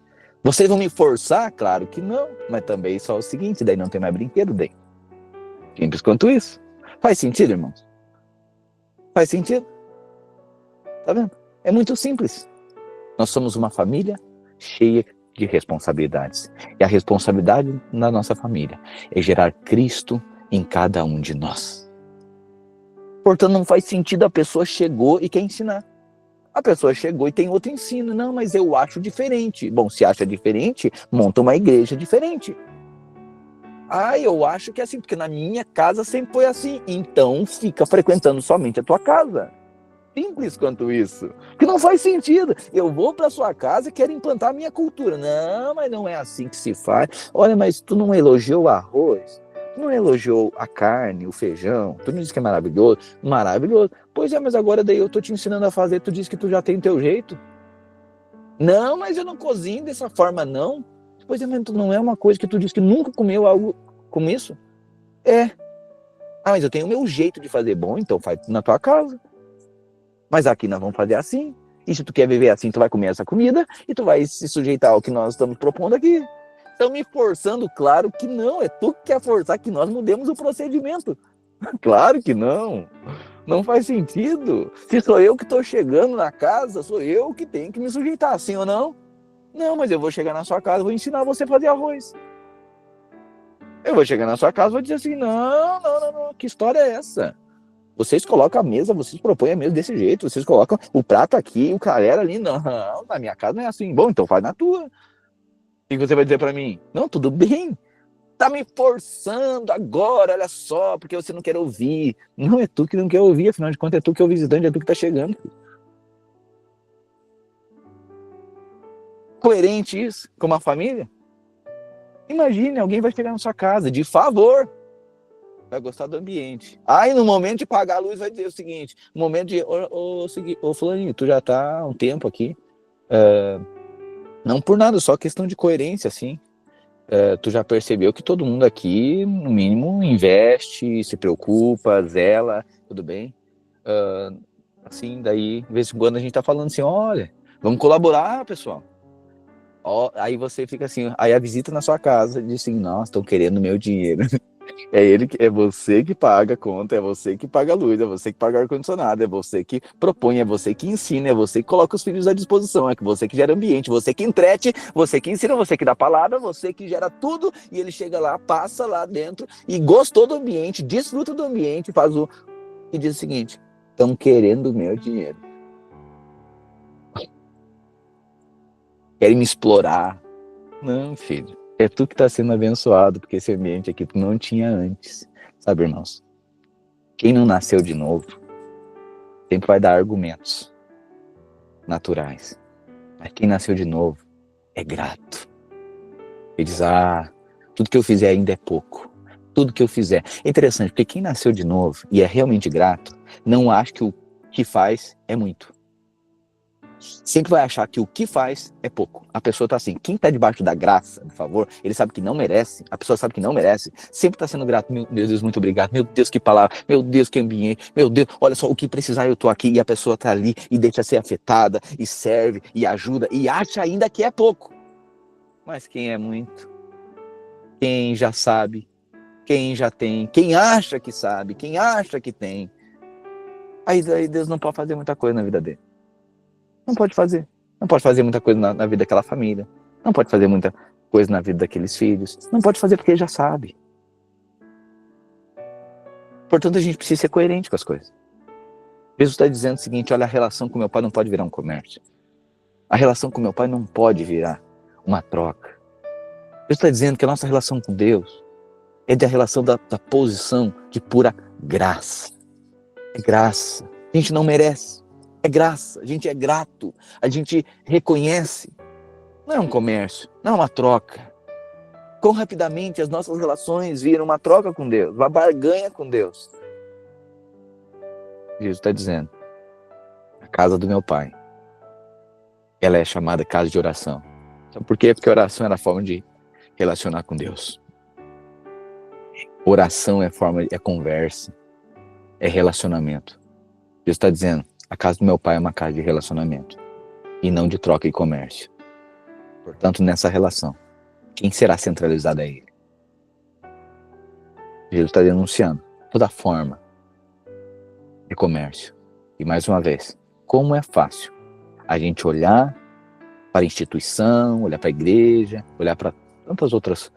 Vocês vão me forçar? Claro que não. Mas também só o seguinte, daí não tem mais brinquedo, daí. Simples quanto isso. Faz sentido, irmãos? Faz sentido? Tá vendo? É muito simples. Nós somos uma família cheia de responsabilidades. E a responsabilidade na nossa família é gerar Cristo em cada um de nós. Portanto, não faz sentido a pessoa chegou e quer ensinar. A pessoa chegou e tem outro ensino. Não, mas eu acho diferente. Bom, se acha diferente, monta uma igreja diferente. Ah, eu acho que é assim, porque na minha casa sempre foi assim. Então, fica frequentando somente a tua casa. Simples quanto isso. Que não faz sentido. Eu vou para sua casa e quero implantar a minha cultura. Não, mas não é assim que se faz. Olha, mas tu não elogiou o arroz? Tu não elogiou a carne, o feijão? Tu não disse que é maravilhoso? Maravilhoso. Pois é, mas agora daí eu tô te ensinando a fazer, tu disse que tu já tem o teu jeito. Não, mas eu não cozinho dessa forma, não. Pois é, mas tu não é uma coisa que tu disse que nunca comeu algo como isso? É. Ah, mas eu tenho o meu jeito de fazer bom, então faz na tua casa. Mas aqui nós vamos fazer assim. E se tu quer viver assim, tu vai comer essa comida e tu vai se sujeitar ao que nós estamos propondo aqui. Estão me forçando? Claro que não. É tu que quer forçar que nós mudemos o procedimento. Claro que não. Não faz sentido. Se sou eu que estou chegando na casa, sou eu que tenho que me sujeitar, sim ou não? Não, mas eu vou chegar na sua casa, vou ensinar você a fazer arroz. Eu vou chegar na sua casa e vou dizer assim, não, que história é essa? Vocês colocam a mesa, vocês propõem a mesa desse jeito, vocês colocam o prato aqui, o talher ali, não, na minha casa não é assim. Bom, então faz na tua. O que você vai dizer para mim? Não, tudo bem. Tá me forçando agora, olha só, porque você não quer ouvir. Não é tu que não quer ouvir, afinal de contas é tu que é o visitante, é tu que tá chegando. Coerente isso com uma família? Imagine, alguém vai chegar na sua casa, de favor, vai gostar do ambiente. Aí no momento de pagar a luz vai dizer o seguinte, no momento de, ô fulaninho, tu já tá há um tempo aqui, não por nada, só questão de coerência, assim. Tu já percebeu que todo mundo aqui, no mínimo, investe, se preocupa, zela, tudo bem? Assim, daí, de vez em quando a gente tá falando assim, olha, vamos colaborar, pessoal. Aí você fica assim, aí a visita na sua casa diz assim, nossa, estão querendo meu dinheiro. É você que paga a conta, é você que paga a luz, é você que paga o ar-condicionado, é você que propõe, é você que ensina, é você que coloca os filhos à disposição, é você que gera ambiente, você que entrete, você que ensina, você que dá palavra, você que gera tudo, e ele chega lá, passa lá dentro e gostou do ambiente, desfruta do ambiente, e diz o seguinte, estão querendo o meu dinheiro. Querem me explorar. Não, filho. É tu que está sendo abençoado, porque esse ambiente aqui tu não tinha antes. Sabe, irmãos? Quem não nasceu de novo, sempre vai dar argumentos naturais. Mas quem nasceu de novo é grato. Ele diz, tudo que eu fizer ainda é pouco. Tudo que eu fizer. É interessante, porque quem nasceu de novo e é realmente grato, não acha que o que faz é muito. Sempre vai achar que o que faz é pouco. A pessoa tá assim, quem tá debaixo da graça, por favor, ele sabe que não merece, a pessoa sabe que não merece, sempre tá sendo grato, meu Deus, muito obrigado, meu Deus, que palavra, meu Deus, que ambiente, meu Deus, olha só, o que precisar eu tô aqui, e a pessoa tá ali, e deixa ser afetada, e serve, e ajuda, e acha ainda que é pouco. Mas quem é muito? Quem já sabe, quem já tem, quem acha que sabe, quem acha que tem, aí Deus não pode fazer muita coisa na vida dele. Não pode fazer. Não pode fazer muita coisa na vida daquela família. Não pode fazer muita coisas na vida daqueles filhos. Não pode fazer porque ele já sabe. Portanto, a gente precisa ser coerente com as coisas. Jesus está dizendo o seguinte: olha, a relação com meu pai não pode virar um comércio. A relação com meu pai não pode virar uma troca. Jesus está dizendo que a nossa relação com Deus é da relação da posição de pura graça. É graça. A gente não merece. É graça. A gente é grato. A gente reconhece. Não é um comércio. Não é uma troca. Quão rapidamente as nossas relações viram uma troca com Deus, uma barganha com Deus. Jesus está dizendo: a casa do meu pai, ela é chamada casa de oração. Então, por quê? Porque oração era a forma de relacionar com Deus. Oração é conversa, é relacionamento. Jesus está dizendo: a casa do meu pai é uma casa de relacionamento e não de troca e comércio. Portanto, nessa relação, quem será centralizado é ele. Jesus está denunciando toda forma de comércio. E mais uma vez, como é fácil a gente olhar para a instituição, olhar para a igreja, olhar para tantas outras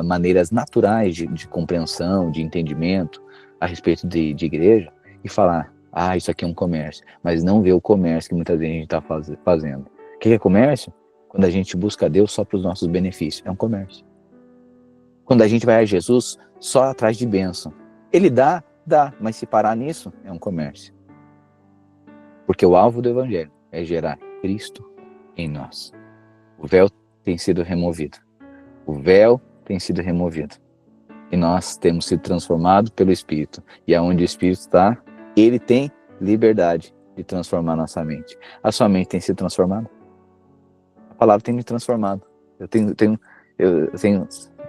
maneiras naturais de compreensão, de entendimento a respeito de igreja e falar: ah, isso aqui é um comércio, mas não ver o comércio que muitas vezes a gente está fazendo. O que é comércio? Quando a gente busca Deus só para os nossos benefícios, é um comércio. Quando a gente vai a Jesus só atrás de bênção, ele dá, mas se parar nisso, é um comércio. Porque o alvo do evangelho é gerar Cristo em nós. O véu tem sido removido. O véu tem sido removido. E nós temos sido transformados pelo Espírito. E aonde o Espírito está, ele tem liberdade de transformar nossa mente. A sua mente tem sido transformada? A palavra tem me transformado. Eu tenho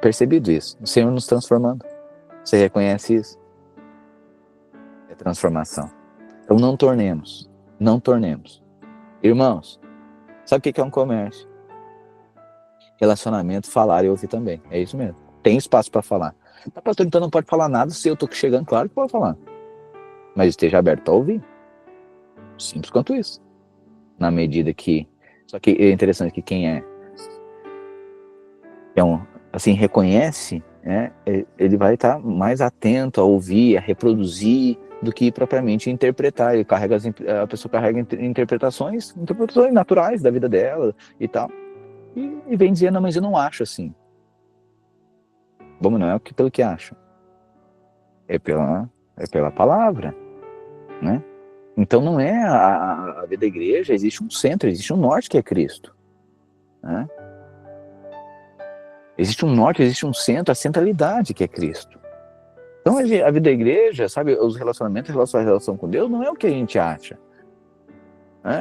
percebido isso. O Senhor nos transformando. Você reconhece isso? É transformação. Então não tornemos. Irmãos, sabe o que é um comércio? Relacionamento, falar e ouvir também. É isso mesmo. Tem espaço para falar. Mas, pastor, então não pode falar nada se eu estou chegando, claro que pode falar. Mas esteja aberto para ouvir. Simples quanto isso. Na medida que... Só que é interessante que quem assim, reconhece, né, ele vai estar mais atento a ouvir, a reproduzir, do que propriamente interpretar. A pessoa carrega interpretações naturais da vida dela e tal. E vem dizer: não, mas eu não acho assim. Bom, não é pelo que acha. É pela palavra, né? Então não é a vida da igreja, existe um centro, existe um norte que é Cristo, né? Existe um norte, existe um centro, a centralidade que é Cristo. Então a vida da igreja, sabe, os relacionamentos, a relação com Deus não é o que a gente acha.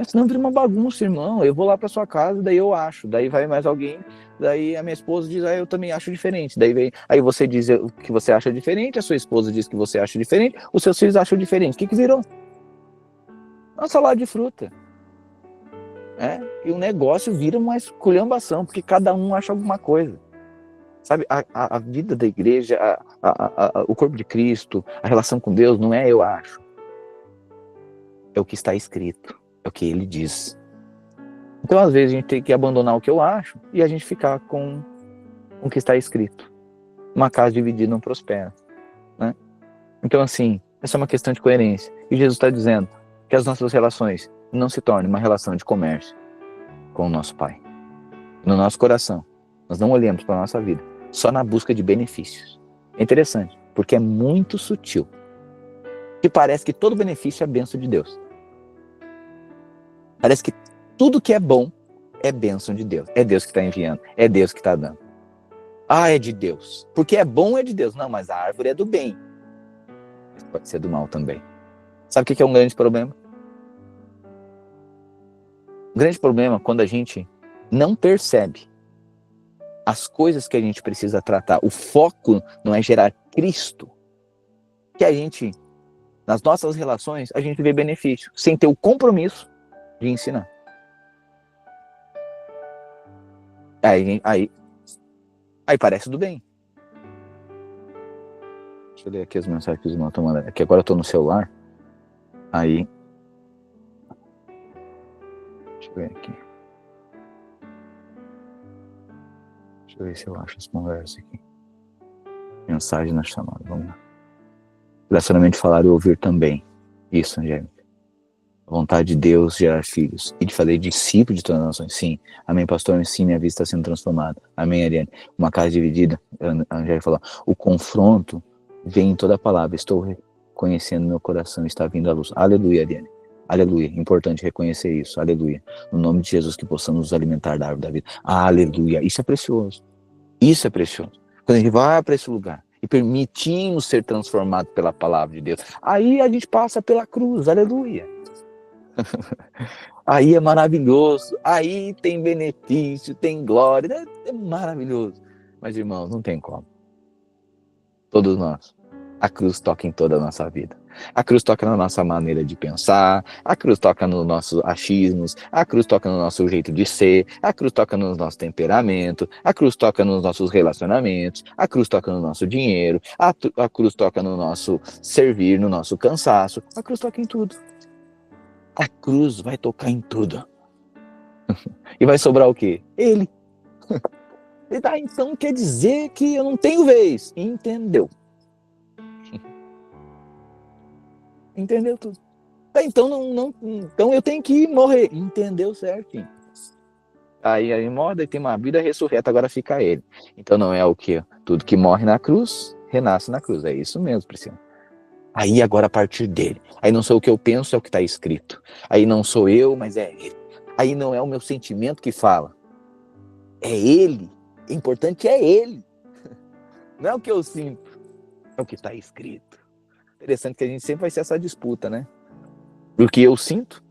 Senão vira uma bagunça, irmão. Eu vou lá para sua casa, daí eu acho, daí vai mais alguém, daí a minha esposa diz: eu também acho diferente. Aí você diz o que você acha diferente, a sua esposa diz que você acha diferente, os seus filhos acham diferente. O que virou? Uma salada de fruta. E o negócio vira uma esculhambação, porque cada um acha alguma coisa. Sabe, a vida da igreja, o corpo de Cristo, a relação com Deus, não é eu acho. É o que está escrito, é o que ele diz. Então, às vezes, a gente tem que abandonar o que eu acho e a gente ficar com o que está escrito. Uma casa dividida não prospera, né? Então, assim, essa é uma questão de coerência. E Jesus está dizendo que as nossas relações não se tornem uma relação de comércio com o nosso Pai. No nosso coração, nós não olhamos para a nossa vida só na busca de benefícios. É interessante, porque é muito sutil. Que parece que todo benefício é a bênção de Deus. Parece que tudo que é bom é bênção de Deus. É Deus que está enviando, é Deus que está dando. É de Deus. Porque é bom, é de Deus. Não, mas a árvore é do bem. Mas pode ser do mal também. Sabe o que é um grande problema? Um grande problema é quando a gente não percebe as coisas que a gente precisa tratar. O foco não é gerar Cristo. Que a gente, nas nossas relações, a gente vê benefício, sem ter o compromisso de ensinar. Aí parece tudo bem. Deixa eu ler aqui as mensagens que os irmãos estão mandando. Aqui agora eu estou no celular. Aí. Deixa eu ver aqui. Deixa eu ver se eu acho as conversas aqui. Mensagem na chamada, vamos lá. Relacionamento falar e ouvir também. Isso, Angélica. A vontade de Deus gerar filhos e de fazer discípulos de todas as nações. Sim. Amém, pastor? Sim, minha vida está sendo transformada. Amém, Ariane? Uma casa dividida, a Angélica falou. O confronto vem em toda a palavra. Estou reconhecendo meu coração, está vindo à luz. Aleluia, Ariane. Aleluia. Importante reconhecer isso. Aleluia. No nome de Jesus, que possamos nos alimentar da árvore da vida. Aleluia. Isso é precioso. Isso é precioso. Quando a gente vai para esse lugar e permitimos ser transformado pela palavra de Deus, aí a gente passa pela cruz. Aleluia. Aí é maravilhoso, aí tem benefício, tem glória, é maravilhoso. Mas, irmãos, não tem como. Todos nós. A cruz toca em toda a nossa vida. A cruz toca na nossa maneira de pensar, a cruz toca nos nossos achismos, a cruz toca no nosso jeito de ser, a cruz toca no nosso temperamento, a cruz toca nos nossos relacionamentos, a cruz toca no nosso dinheiro, a cruz toca no nosso servir, no nosso cansaço, a cruz toca em tudo. A cruz vai tocar em tudo. E vai sobrar o quê? Ele. Então quer dizer que eu não tenho vez. Entendeu? Entendeu tudo. Então eu tenho que morrer. Entendeu certinho. Aí morre, tem uma vida ressurreta, agora fica ele. Então não é o quê? Tudo que morre na cruz, renasce na cruz. É isso mesmo, Priscila. Aí agora a partir dele. Aí não sou o que eu penso, é o que está escrito. Aí não sou eu, mas é ele. Aí não é o meu sentimento que fala. É ele. O importante é ele. Não é o que eu sinto. É o que está escrito. Interessante que a gente sempre vai ser essa disputa, né? Do que eu sinto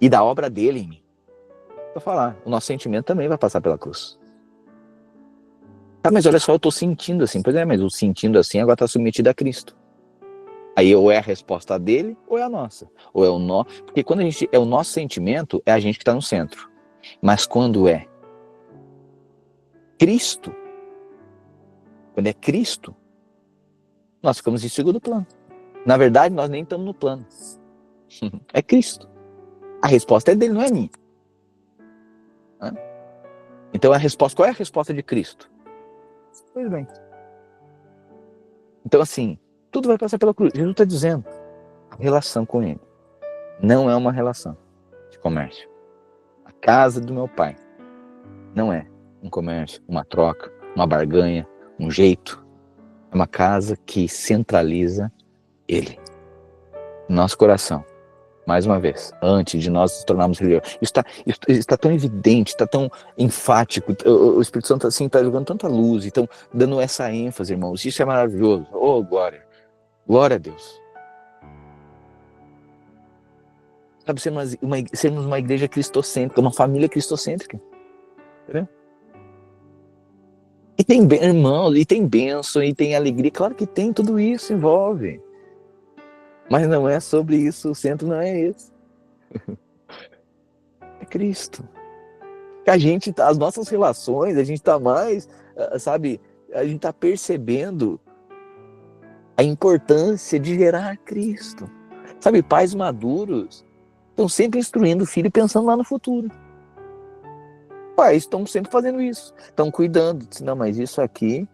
e da obra dele em mim. Vou falar, o nosso sentimento também vai passar pela cruz. Ah, mas olha só, eu estou sentindo assim. Pois é, mas o sentindo assim agora está submetido a Cristo. Aí ou é a resposta dele ou é a nossa. Ou é o nosso. Porque quando a gente é o nosso sentimento, é a gente que está no centro. Mas quando é Cristo, quando é Cristo, nós ficamos em segundo plano. Na verdade, nós nem estamos no plano. É Cristo. A resposta é dele, não é minha. Então qual é a resposta de Cristo? Pois bem. Então assim, tudo vai passar pela cruz. Jesus está dizendo, a relação com ele não é uma relação de comércio. A casa do meu pai não é um comércio, uma troca, uma barganha, um jeito. É uma casa que centraliza ele. Nosso coração. Mais uma vez, antes de nós nos tornarmos religiosos. Isso está tão evidente, está tão enfático. O Espírito Santo assim está jogando tanta luz, então dando essa ênfase, irmãos. Isso é maravilhoso. Oh, glória. Glória a Deus. Sabe, sermos uma igreja cristocêntrica, uma família cristocêntrica. Entendeu? E tem, irmãos, e tem bênção, e tem alegria. Claro que tem, tudo isso envolve. Mas não é sobre isso, o centro não é esse. É Cristo. As nossas relações, a gente está mais, sabe, a gente está percebendo a importância de gerar Cristo. Sabe, pais maduros estão sempre instruindo o filho pensando lá no futuro. Pais estão sempre fazendo isso, estão cuidando. Não, mas isso aqui,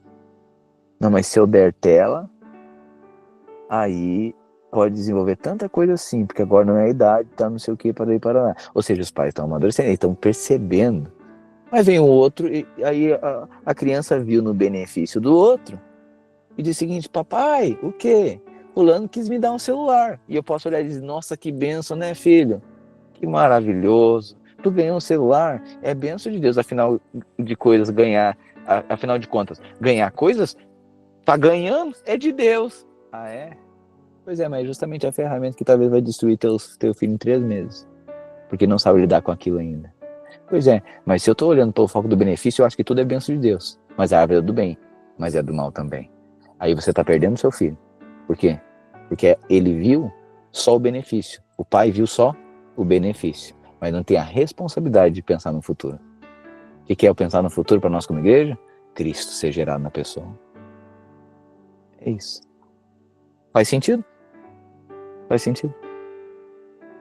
não, mas se eu der tela, aí pode desenvolver tanta coisa assim, porque agora não é a idade, tá não sei o que, para aí, para lá. Ou seja, os pais estão amadurecendo, estão percebendo. Mas vem o outro, e aí a criança viu no benefício do outro, e diz o seguinte, papai, o quê? Fulano quis me dar um celular. E eu posso olhar e dizer, nossa, que bênção, né, filho? Que maravilhoso. Tu ganhou um celular, é bênção de Deus, afinal de contas, ganhar coisas, tá ganhando, é de Deus. Ah, é? Pois é, mas justamente a ferramenta que talvez vai destruir teu filho em 3 meses. Porque não sabe lidar com aquilo ainda. Pois é, mas se eu tô olhando pelo foco do benefício, eu acho que tudo é bênção de Deus. Mas a árvore é do bem, mas é do mal também. Aí você tá perdendo seu filho. Por quê? Porque ele viu só o benefício. O pai viu só o benefício. Mas não tem a responsabilidade de pensar no futuro. O que é o pensar no futuro para nós como igreja? Cristo ser gerado na pessoa. É isso. Faz sentido? Faz sentido.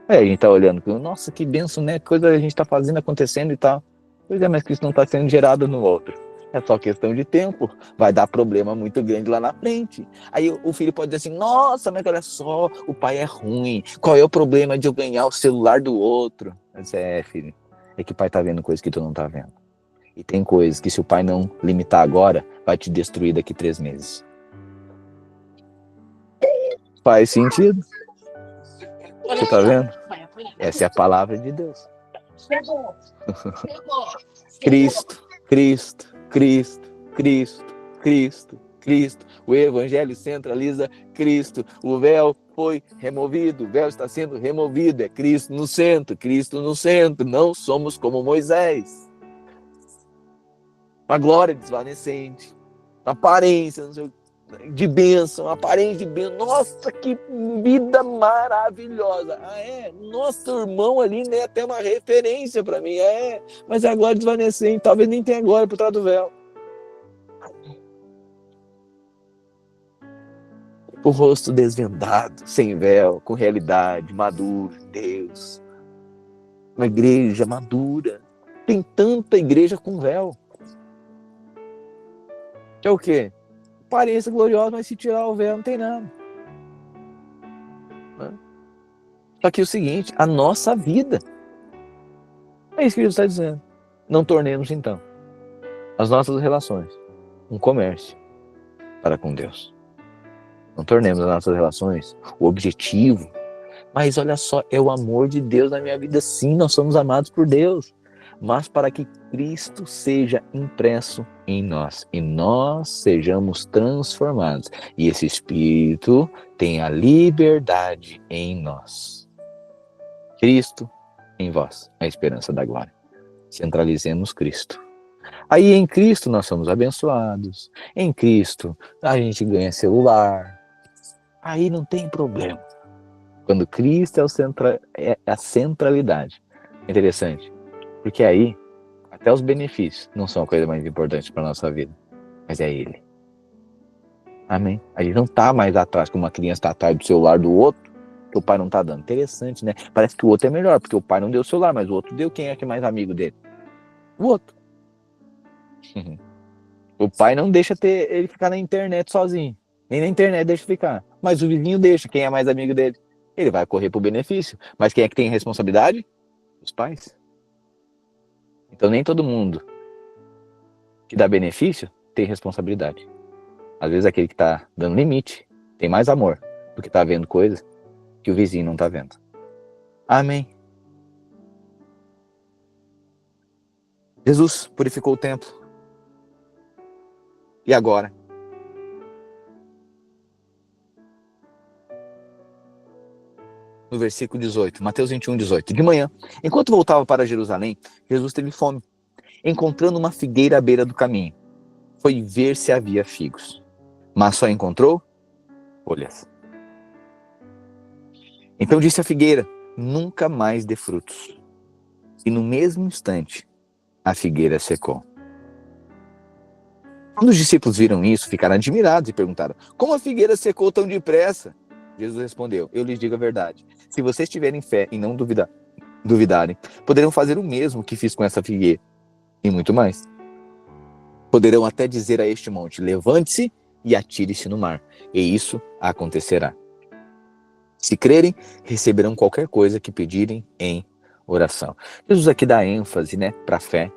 A gente tá olhando, nossa, que bênção, né? Coisa a gente tá fazendo, acontecendo e tal. Pois é, mas Cristo não está sendo gerado no outro. É só questão de tempo. Vai dar problema muito grande lá na frente. Aí o filho pode dizer assim, nossa, mas olha só, o pai é ruim. Qual é o problema de eu ganhar o celular do outro? Mas filho, é que o pai tá vendo coisas que tu não tá vendo. E tem coisas que se o pai não limitar agora, vai te destruir daqui 3 meses. Faz sentido? Você tá vendo? Essa é a palavra de Deus. Cristo, Cristo, Cristo, Cristo, Cristo, Cristo. O evangelho centraliza Cristo. O véu foi removido, o véu está sendo removido. É Cristo no centro, Cristo no centro. Não somos como Moisés. A glória desvanecente, aparência de bênção, aparência de bênção. Nossa, que vida maravilhosa. Nosso irmão ali é até uma referência para mim. Mas é a glória desvanecente. Talvez nem tenha glória por trás do véu. O rosto desvendado, sem véu, com realidade, maduro, Deus. Uma igreja madura. Tem tanta igreja com véu. Que é o quê? Aparência gloriosa, mas se tirar o véu não tem nada. Só que é o seguinte, a nossa vida. É isso que Jesus está dizendo. Não tornemos, então, as nossas relações um comércio para com Deus. Não tornemos as nossas relações o objetivo. Mas olha só, é o amor de Deus na minha vida. Sim, nós somos amados por Deus. Mas para que Cristo seja impresso em nós e nós sejamos transformados. E esse Espírito tenha liberdade em nós. Cristo em vós, a esperança da glória. Centralizemos Cristo. Aí em Cristo nós somos abençoados. Em Cristo a gente ganha celular. Aí não tem problema. Quando Cristo é a centralidade. Interessante. Porque aí, até os benefícios não são a coisa mais importante para a nossa vida. Mas é Ele. Amém? A gente não está mais atrás, como uma criança está atrás do celular do outro, que o pai não está dando. Interessante, né? Parece que o outro é melhor, porque o pai não deu o celular, mas o outro deu. Quem é que é mais amigo dele? O outro. O pai não deixa ele ficar na internet sozinho. Nem na internet deixa ficar. Mas o vizinho deixa. Quem é mais amigo dele? Ele vai correr pro benefício. Mas quem é que tem responsabilidade? Os pais. Então nem todo mundo que dá benefício tem responsabilidade. Às vezes aquele que está dando limite tem mais amor do que está vendo coisas que o vizinho não está vendo. Amém. Jesus purificou o templo. E agora? No versículo 18, Mateus 21, 18. De manhã, enquanto voltava para Jerusalém, Jesus teve fome. Encontrando uma figueira à beira do caminho, foi ver se havia figos. Mas só encontrou folhas. Então disse a figueira, nunca mais dê frutos. E no mesmo instante, a figueira secou. Quando os discípulos viram isso, ficaram admirados e perguntaram, como a figueira secou tão depressa? Jesus respondeu, eu lhes digo a verdade. Se vocês tiverem fé e não duvidarem, poderão fazer o mesmo que fiz com essa figueira. E muito mais. Poderão até dizer a este monte, levante-se e atire-se no mar. E isso acontecerá. Se crerem, receberão qualquer coisa que pedirem em oração. Jesus aqui dá ênfase, para a fé.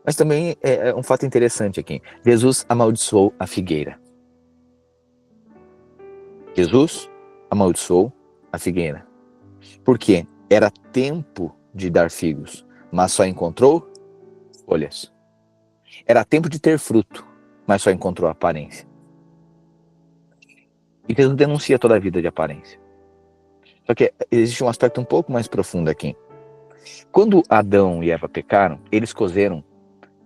Mas também é um fato interessante aqui. Jesus amaldiçoou a figueira. Jesus amaldiçoou a figueira. Por quê? Era tempo de dar figos, mas só encontrou folhas. Era tempo de ter fruto, mas só encontrou aparência. E Jesus denuncia toda a vida de aparência. Só que existe um aspecto um pouco mais profundo aqui. Quando Adão e Eva pecaram, eles coseram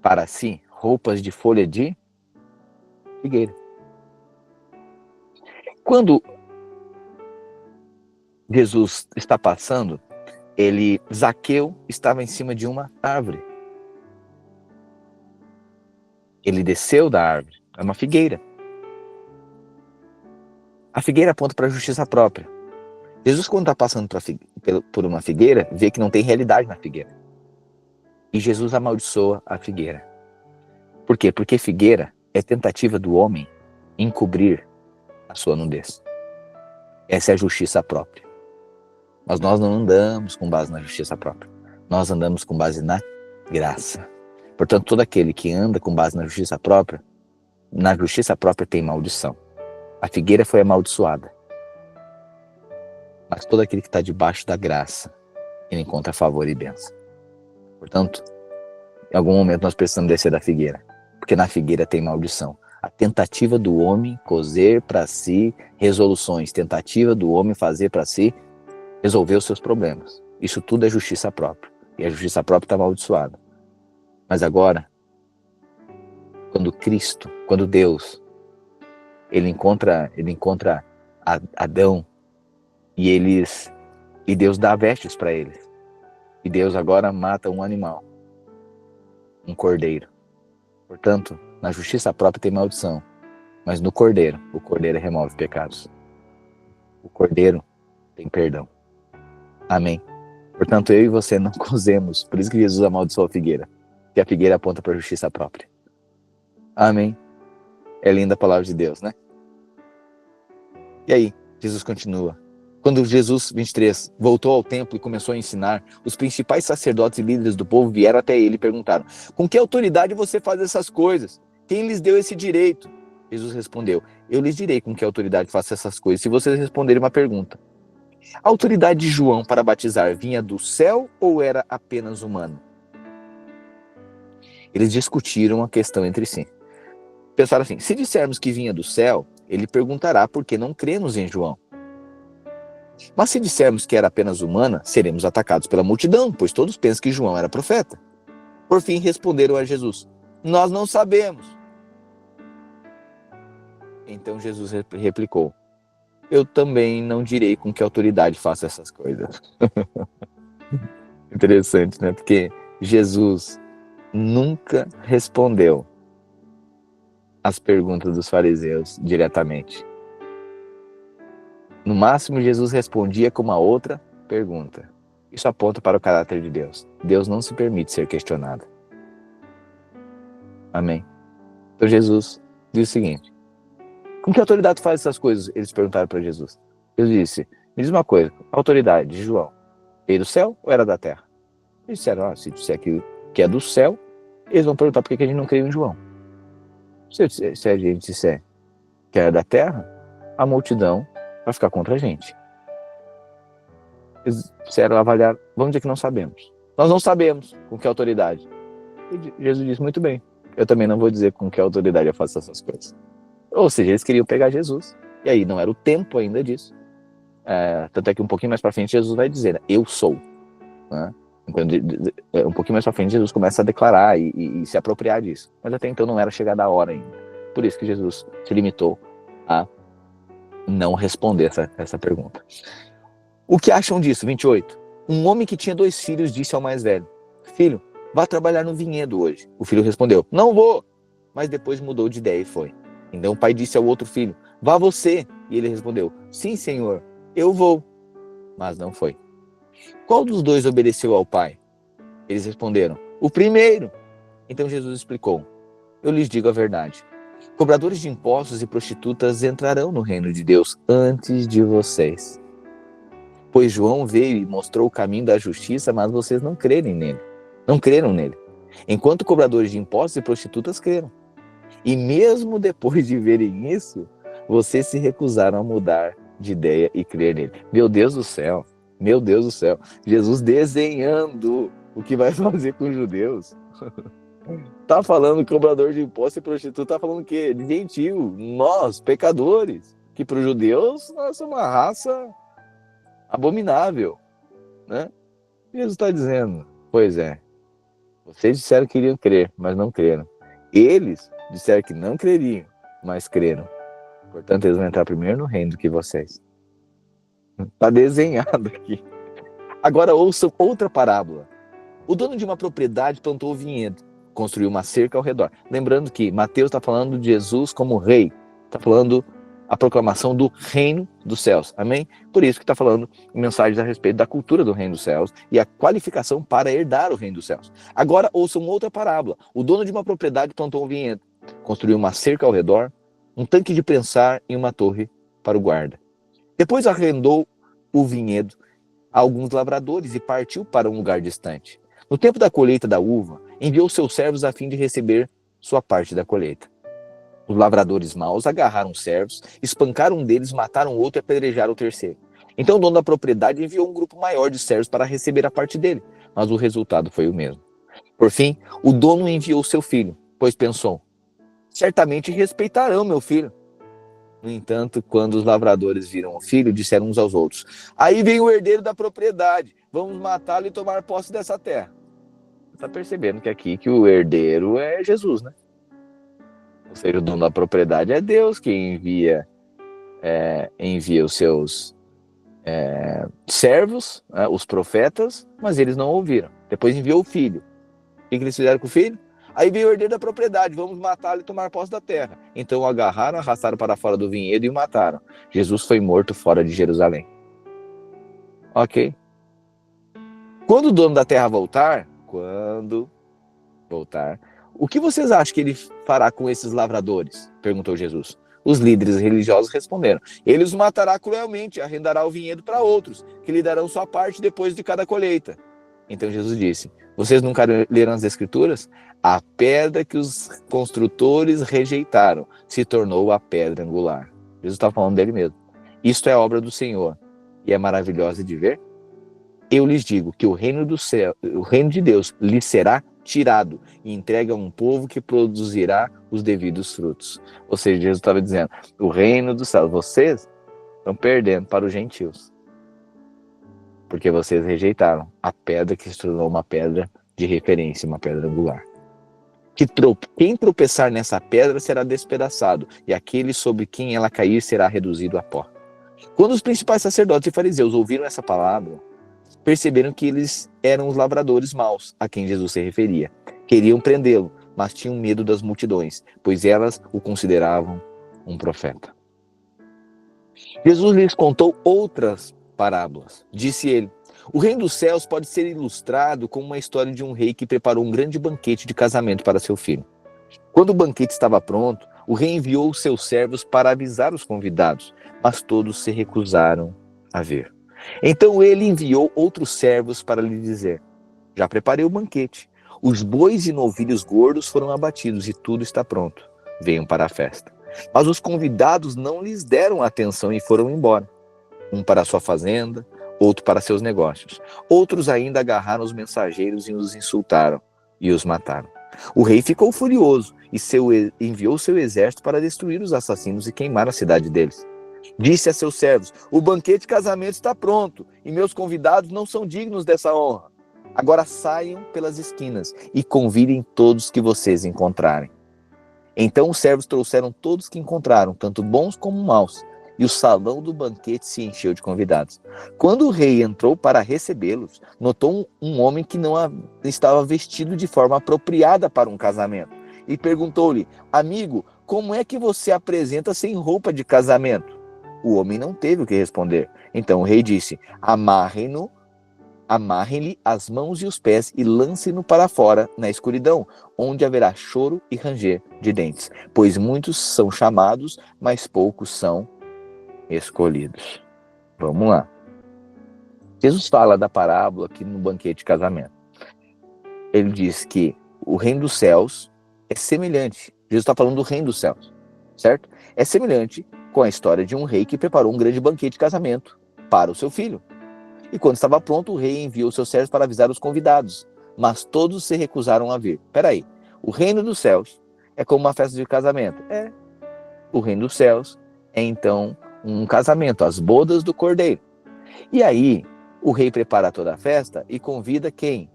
para si roupas de folha de figueira. Quando Jesus está passando, Zaqueu estava em cima de uma árvore. Ele desceu da árvore, é uma figueira. A figueira aponta para a justiça própria. Jesus, quando está passando por uma figueira, vê que não tem realidade na figueira. E Jesus amaldiçoa a figueira. Por quê? Porque figueira é tentativa do homem encobrir a sua nudez. Essa é a justiça própria. Mas nós não andamos com base na justiça própria. Nós andamos com base na graça. Portanto, todo aquele que anda com base na justiça própria tem maldição. A figueira foi amaldiçoada. Mas todo aquele que está debaixo da graça, ele encontra favor e bênção. Portanto, em algum momento nós precisamos descer da figueira. Porque na figueira tem maldição. A tentativa do homem cozer para si resoluções. Tentativa do homem fazer para si resolver os seus problemas. Isso tudo é justiça própria. E a justiça própria está amaldiçoada. Mas agora, quando Deus, ele encontra Adão e Deus dá vestes para eles. E Deus agora mata um animal, um cordeiro. Portanto, na justiça própria tem maldição, mas no cordeiro, o cordeiro remove pecados. O cordeiro tem perdão. Amém. Portanto, eu e você não cozemos. Por isso que Jesus amaldiçoou a figueira. Que a figueira aponta para a justiça própria. Amém. É linda a palavra de Deus, né? E aí, Jesus continua. Quando Jesus, 23, voltou ao templo e começou a ensinar, os principais sacerdotes e líderes do povo vieram até ele e perguntaram: com que autoridade você faz essas coisas? Quem lhes deu esse direito? Jesus respondeu: eu lhes direi com que autoridade faço essas coisas, se vocês responderem uma pergunta. A autoridade de João para batizar vinha do céu ou era apenas humana? Eles discutiram a questão entre si. Pensaram assim: se dissermos que vinha do céu, ele perguntará por que não cremos em João. Mas se dissermos que era apenas humana, seremos atacados pela multidão, pois todos pensam que João era profeta. Por fim, responderam a Jesus: nós não sabemos. Então Jesus replicou: eu também não direi com que autoridade faço essas coisas. Interessante, né? Porque Jesus nunca respondeu as perguntas dos fariseus diretamente. No máximo, Jesus respondia com uma outra pergunta. Isso aponta para o caráter de Deus. Deus não se permite ser questionado. Amém. Então Jesus diz o seguinte: com que autoridade tu faz essas coisas? Eles perguntaram para Jesus. Jesus disse: me diz uma coisa, a autoridade de João veio do céu ou era da terra? Eles disseram: se disser que é do céu, eles vão perguntar por que a gente não creu em João. Se a gente disser que era da terra, a multidão vai ficar contra a gente. Eles disseram avaliar, vamos dizer que não sabemos. Nós não sabemos com que autoridade. E Jesus disse: muito bem, eu também não vou dizer com que autoridade eu faço essas coisas. Ou seja, eles queriam pegar Jesus. E aí não era o tempo ainda disso. Tanto é que um pouquinho mais para frente Jesus vai dizer: eu sou. Né? Então, um pouquinho mais para frente Jesus começa a declarar e se apropriar disso. Mas até então não era chegada a hora ainda. Por isso que Jesus se limitou a não responder essa pergunta. O que acham disso? 28. Um homem que tinha 2 filhos disse ao mais velho: filho, vá trabalhar no vinhedo hoje. O filho respondeu: não vou. Mas depois mudou de ideia e foi. Então o pai disse ao outro filho: vá você. E ele respondeu: sim, senhor, eu vou. Mas não foi. Qual dos 2 obedeceu ao pai? Eles responderam: o primeiro. Então Jesus explicou: eu lhes digo a verdade. Cobradores de impostos e prostitutas entrarão no reino de Deus antes de vocês. Pois João veio e mostrou o caminho da justiça, mas vocês não creram nele. Não creram nele. Enquanto cobradores de impostos e prostitutas creram. E mesmo depois de verem isso, vocês se recusaram a mudar de ideia e crer nele. Meu Deus do céu. Meu Deus do céu. Jesus desenhando o que vai fazer com os judeus. Tá falando cobrador de impostos e prostituta, tá falando o quê? De gentil, nós, pecadores, que para os judeus nós somos uma raça abominável, né? Jesus está dizendo: pois é, vocês disseram que iriam crer, mas não creram. Eles disseram que não creriam, mas creram. Portanto, eles vão entrar primeiro no reino do que vocês. Está desenhado aqui. Agora ouçam outra parábola. O dono de uma propriedade plantou o vinhedo, construiu uma cerca ao redor. Lembrando que Mateus está falando de Jesus como rei. Está falando a proclamação do reino dos céus. Amém? Por isso que está falando mensagens a respeito da cultura do reino dos céus e a qualificação para herdar o reino dos céus. Agora ouçam outra parábola. O dono de uma propriedade plantou um vinhedo, construiu uma cerca ao redor, um tanque de prensar e uma torre para o guarda. Depois arrendou o vinhedo a alguns lavradores e partiu para um lugar distante. No tempo da colheita da uva, enviou seus servos a fim de receber sua parte da colheita. Os lavradores maus agarraram os servos, espancaram um deles, mataram o outro e apedrejaram o terceiro. Então o dono da propriedade enviou um grupo maior de servos para receber a parte dele, mas o resultado foi o mesmo. Por fim, o dono enviou seu filho, pois pensou: certamente respeitarão meu filho. No entanto, quando os lavradores viram o filho, disseram uns aos outros: aí vem o herdeiro da propriedade, vamos matá-lo e tomar posse dessa terra. Está percebendo que aqui que o herdeiro é Jesus, né? Ou seja, o dono da propriedade é Deus que envia os seus servos, os profetas, mas eles não ouviram. Depois enviou o filho. O que eles fizeram com o filho? Aí veio o herdeiro da propriedade, vamos matá-lo e tomar posse da terra. Então o agarraram, arrastaram para fora do vinhedo e o mataram. Jesus foi morto fora de Jerusalém. Ok? Quando o dono da terra voltar, o que vocês acham que ele fará com esses lavradores? Perguntou Jesus. Os líderes religiosos responderam: ele os matará cruelmente, arrendará o vinhedo para outros, que lhe darão sua parte depois de cada colheita. Então Jesus disse: vocês nunca leram as Escrituras? A pedra que os construtores rejeitaram se tornou a pedra angular. Jesus está falando dele mesmo. Isto é obra do Senhor e é maravilhosa de ver. Eu lhes digo que o reino do céu, o reino de Deus lhes será tirado e entregue a um povo que produzirá os devidos frutos. Ou seja, Jesus estava dizendo: o reino do céu, vocês estão perdendo para os gentios, porque vocês rejeitaram a pedra que se tornou uma pedra de referência, uma pedra angular. Quem tropeçar nessa pedra será despedaçado, e aquele sobre quem ela cair será reduzido a pó. Quando os principais sacerdotes e fariseus ouviram essa palavra, perceberam que eles eram os lavradores maus a quem Jesus se referia. Queriam prendê-lo, mas tinham medo das multidões, pois elas o consideravam um profeta. Jesus lhes contou outras parábolas. Disse ele: o reino dos céus pode ser ilustrado como uma história de um rei que preparou um grande banquete de casamento para seu filho. Quando o banquete estava pronto, o rei enviou seus servos para avisar os convidados, mas todos se recusaram a vir. Então ele enviou outros servos para lhe dizer: já preparei o banquete. Os bois e novilhos gordos foram abatidos e tudo está pronto. Venham para a festa. Mas os convidados não lhes deram atenção e foram embora. Um para sua fazenda, outro para seus negócios. Outros ainda agarraram os mensageiros e os insultaram e os mataram. O rei ficou furioso e enviou seu exército para destruir os assassinos e queimar a cidade deles. Disse a seus servos: o banquete de casamento está pronto e meus convidados não são dignos dessa honra. Agora saiam pelas esquinas e convidem todos que vocês encontrarem. Então os servos trouxeram todos que encontraram, tanto bons como maus, e o salão do banquete se encheu de convidados. Quando o rei entrou para recebê-los, notou um homem que não estava vestido de forma apropriada para um casamento, e perguntou-lhe: amigo, como é que você apresenta sem roupa de casamento? O homem não teve o que responder. Então o rei disse: amarrem-lhe as mãos e os pés e lancem-no para fora, na escuridão, onde haverá choro e ranger de dentes. Pois muitos são chamados, mas poucos são escolhidos. Vamos lá. Jesus fala da parábola aqui no banquete de casamento. Ele diz que o reino dos céus é semelhante. Jesus está falando do reino dos céus, certo? É semelhante com a história de um rei que preparou um grande banquete de casamento para o seu filho. E quando estava pronto, o rei enviou seus servos para avisar os convidados, mas todos se recusaram a vir. Peraí, o reino dos céus é como uma festa de casamento? É. O reino dos céus é então um casamento, as bodas do cordeiro. E aí, o rei prepara toda a festa e convida quem?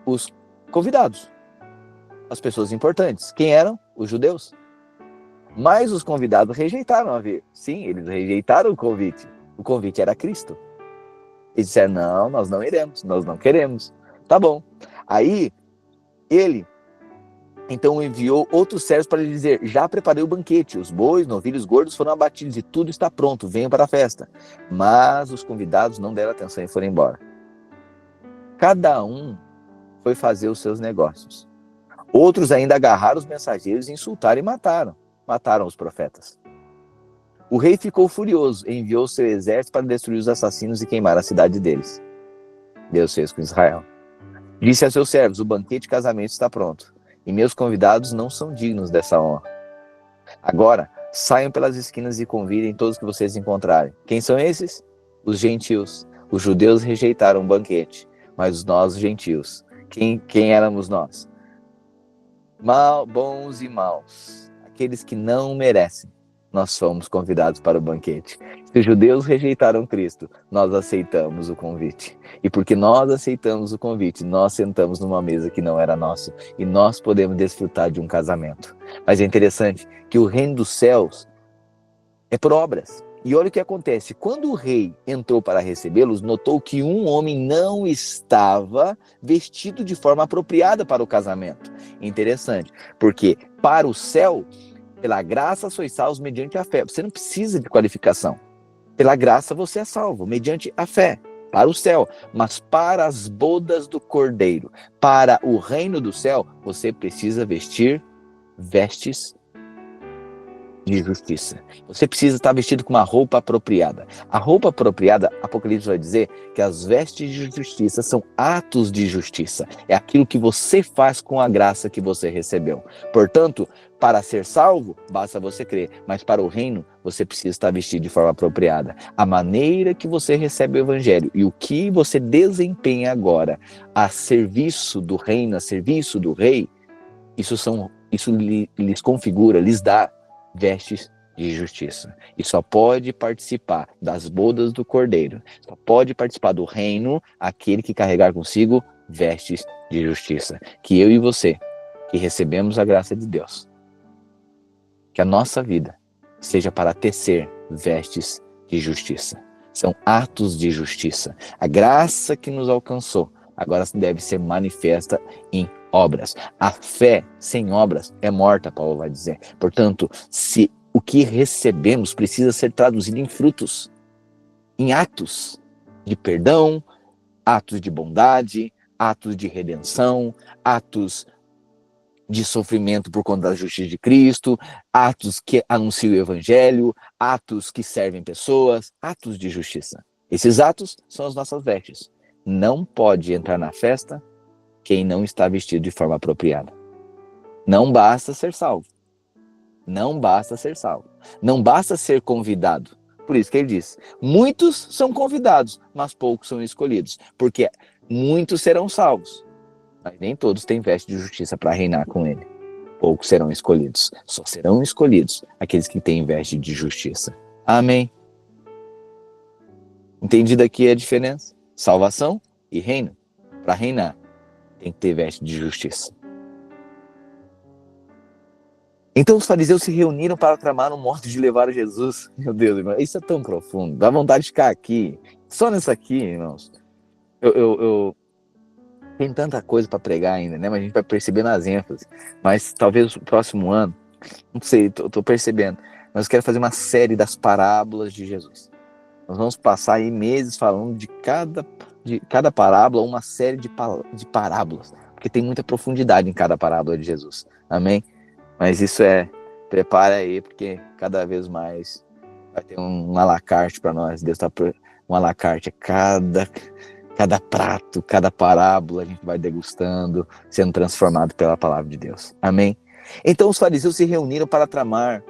Os convidados, as pessoas importantes. Quem eram? Os judeus. Mas os convidados rejeitaram a vir. Sim, eles rejeitaram o convite. O convite era Cristo. Eles disseram: não, nós não iremos, nós não queremos. Tá bom. Aí, ele Então enviou outros servos para lhe dizer: já preparei o banquete, os bois, novilhos gordos foram abatidos e tudo está pronto, venham para a festa. Mas os convidados não deram atenção e foram embora. Cada um foi fazer os seus negócios. Outros ainda agarraram os mensageiros, insultaram e mataram os profetas. O rei ficou furioso e enviou seu exército para destruir os assassinos e queimar a cidade deles. Deus fez com Israel. Disse a seus servos: o banquete de casamento está pronto, e meus convidados não são dignos dessa honra. Agora, saiam pelas esquinas e convidem todos que vocês encontrarem. Quem são esses? Os gentios. Os judeus rejeitaram o banquete, mas nós, os gentios, quem éramos nós? Bons e maus, aqueles que não merecem, nós fomos convidados para o banquete. Se os judeus rejeitaram Cristo, nós aceitamos o convite. E porque nós aceitamos o convite, nós sentamos numa mesa que não era nossa e nós podemos desfrutar de um casamento. Mas é interessante que o reino dos céus é por obras. E olha o que acontece. Quando o rei entrou para recebê-los, notou que um homem não estava vestido de forma apropriada para o casamento. Interessante, porque para o céu, pela graça sois salvos mediante a fé. Você não precisa de qualificação. Pela graça você é salvo, mediante a fé, para o céu. Mas para as bodas do Cordeiro, para o reino do céu, você precisa vestir vestes de justiça. Você precisa estar vestido com uma roupa apropriada. A roupa apropriada, Apocalipse vai dizer que as vestes de justiça são atos de justiça. É aquilo que você faz com a graça que você recebeu. Portanto, para ser salvo, basta você crer. Mas para o reino, você precisa estar vestido de forma apropriada. A maneira que você recebe o evangelho e o que você desempenha agora a serviço do reino, a serviço do rei, isso lhes configura, lhes dá vestes de justiça. E só pode participar das bodas do Cordeiro, só pode participar do reino aquele que carregar consigo vestes de justiça. Que eu e você, que recebemos a graça de Deus, que a nossa vida seja para tecer vestes de justiça. São atos de justiça. A graça que nos alcançou agora deve ser manifesta em obras. A fé sem obras é morta, Paulo vai dizer. Portanto, se o que recebemos precisa ser traduzido em frutos, em atos de perdão, atos de bondade, atos de redenção, atos de sofrimento por conta da justiça de Cristo, atos que anunciam o evangelho, atos que servem pessoas, atos de justiça. Esses atos são as nossas vestes. Não pode entrar na festa quem não está vestido de forma apropriada. Não basta ser salvo. Não basta ser salvo. Não basta ser convidado. Por isso que ele diz, muitos são convidados, mas poucos são escolhidos. Porque muitos serão salvos, mas nem todos têm veste de justiça para reinar com ele. Poucos serão escolhidos. Só serão escolhidos aqueles que têm veste de justiça. Amém? Entendida aqui a diferença? Salvação e reino. Para reinar, tem que ter veste de justiça. Então os fariseus se reuniram para tramar um modo de levar a Jesus. Meu Deus, irmão, isso é tão profundo. Dá vontade de ficar aqui. Só nessa aqui, irmãos. Eu tem tanta coisa para pregar ainda, né? Mas a gente vai perceber nas ênfases. Mas talvez o próximo ano, não sei, tô percebendo. Mas eu quero fazer uma série das parábolas de Jesus. Nós vamos passar aí meses falando de cada parábola, uma série de parábolas. Porque tem muita profundidade em cada parábola de Jesus. Amém? Mas isso prepara aí, porque cada vez mais vai ter um à la carte para nós. Deus está um à la carte. Cada prato, cada parábola a gente vai degustando, sendo transformado pela palavra de Deus. Amém? Então os fariseus se reuniram para tramar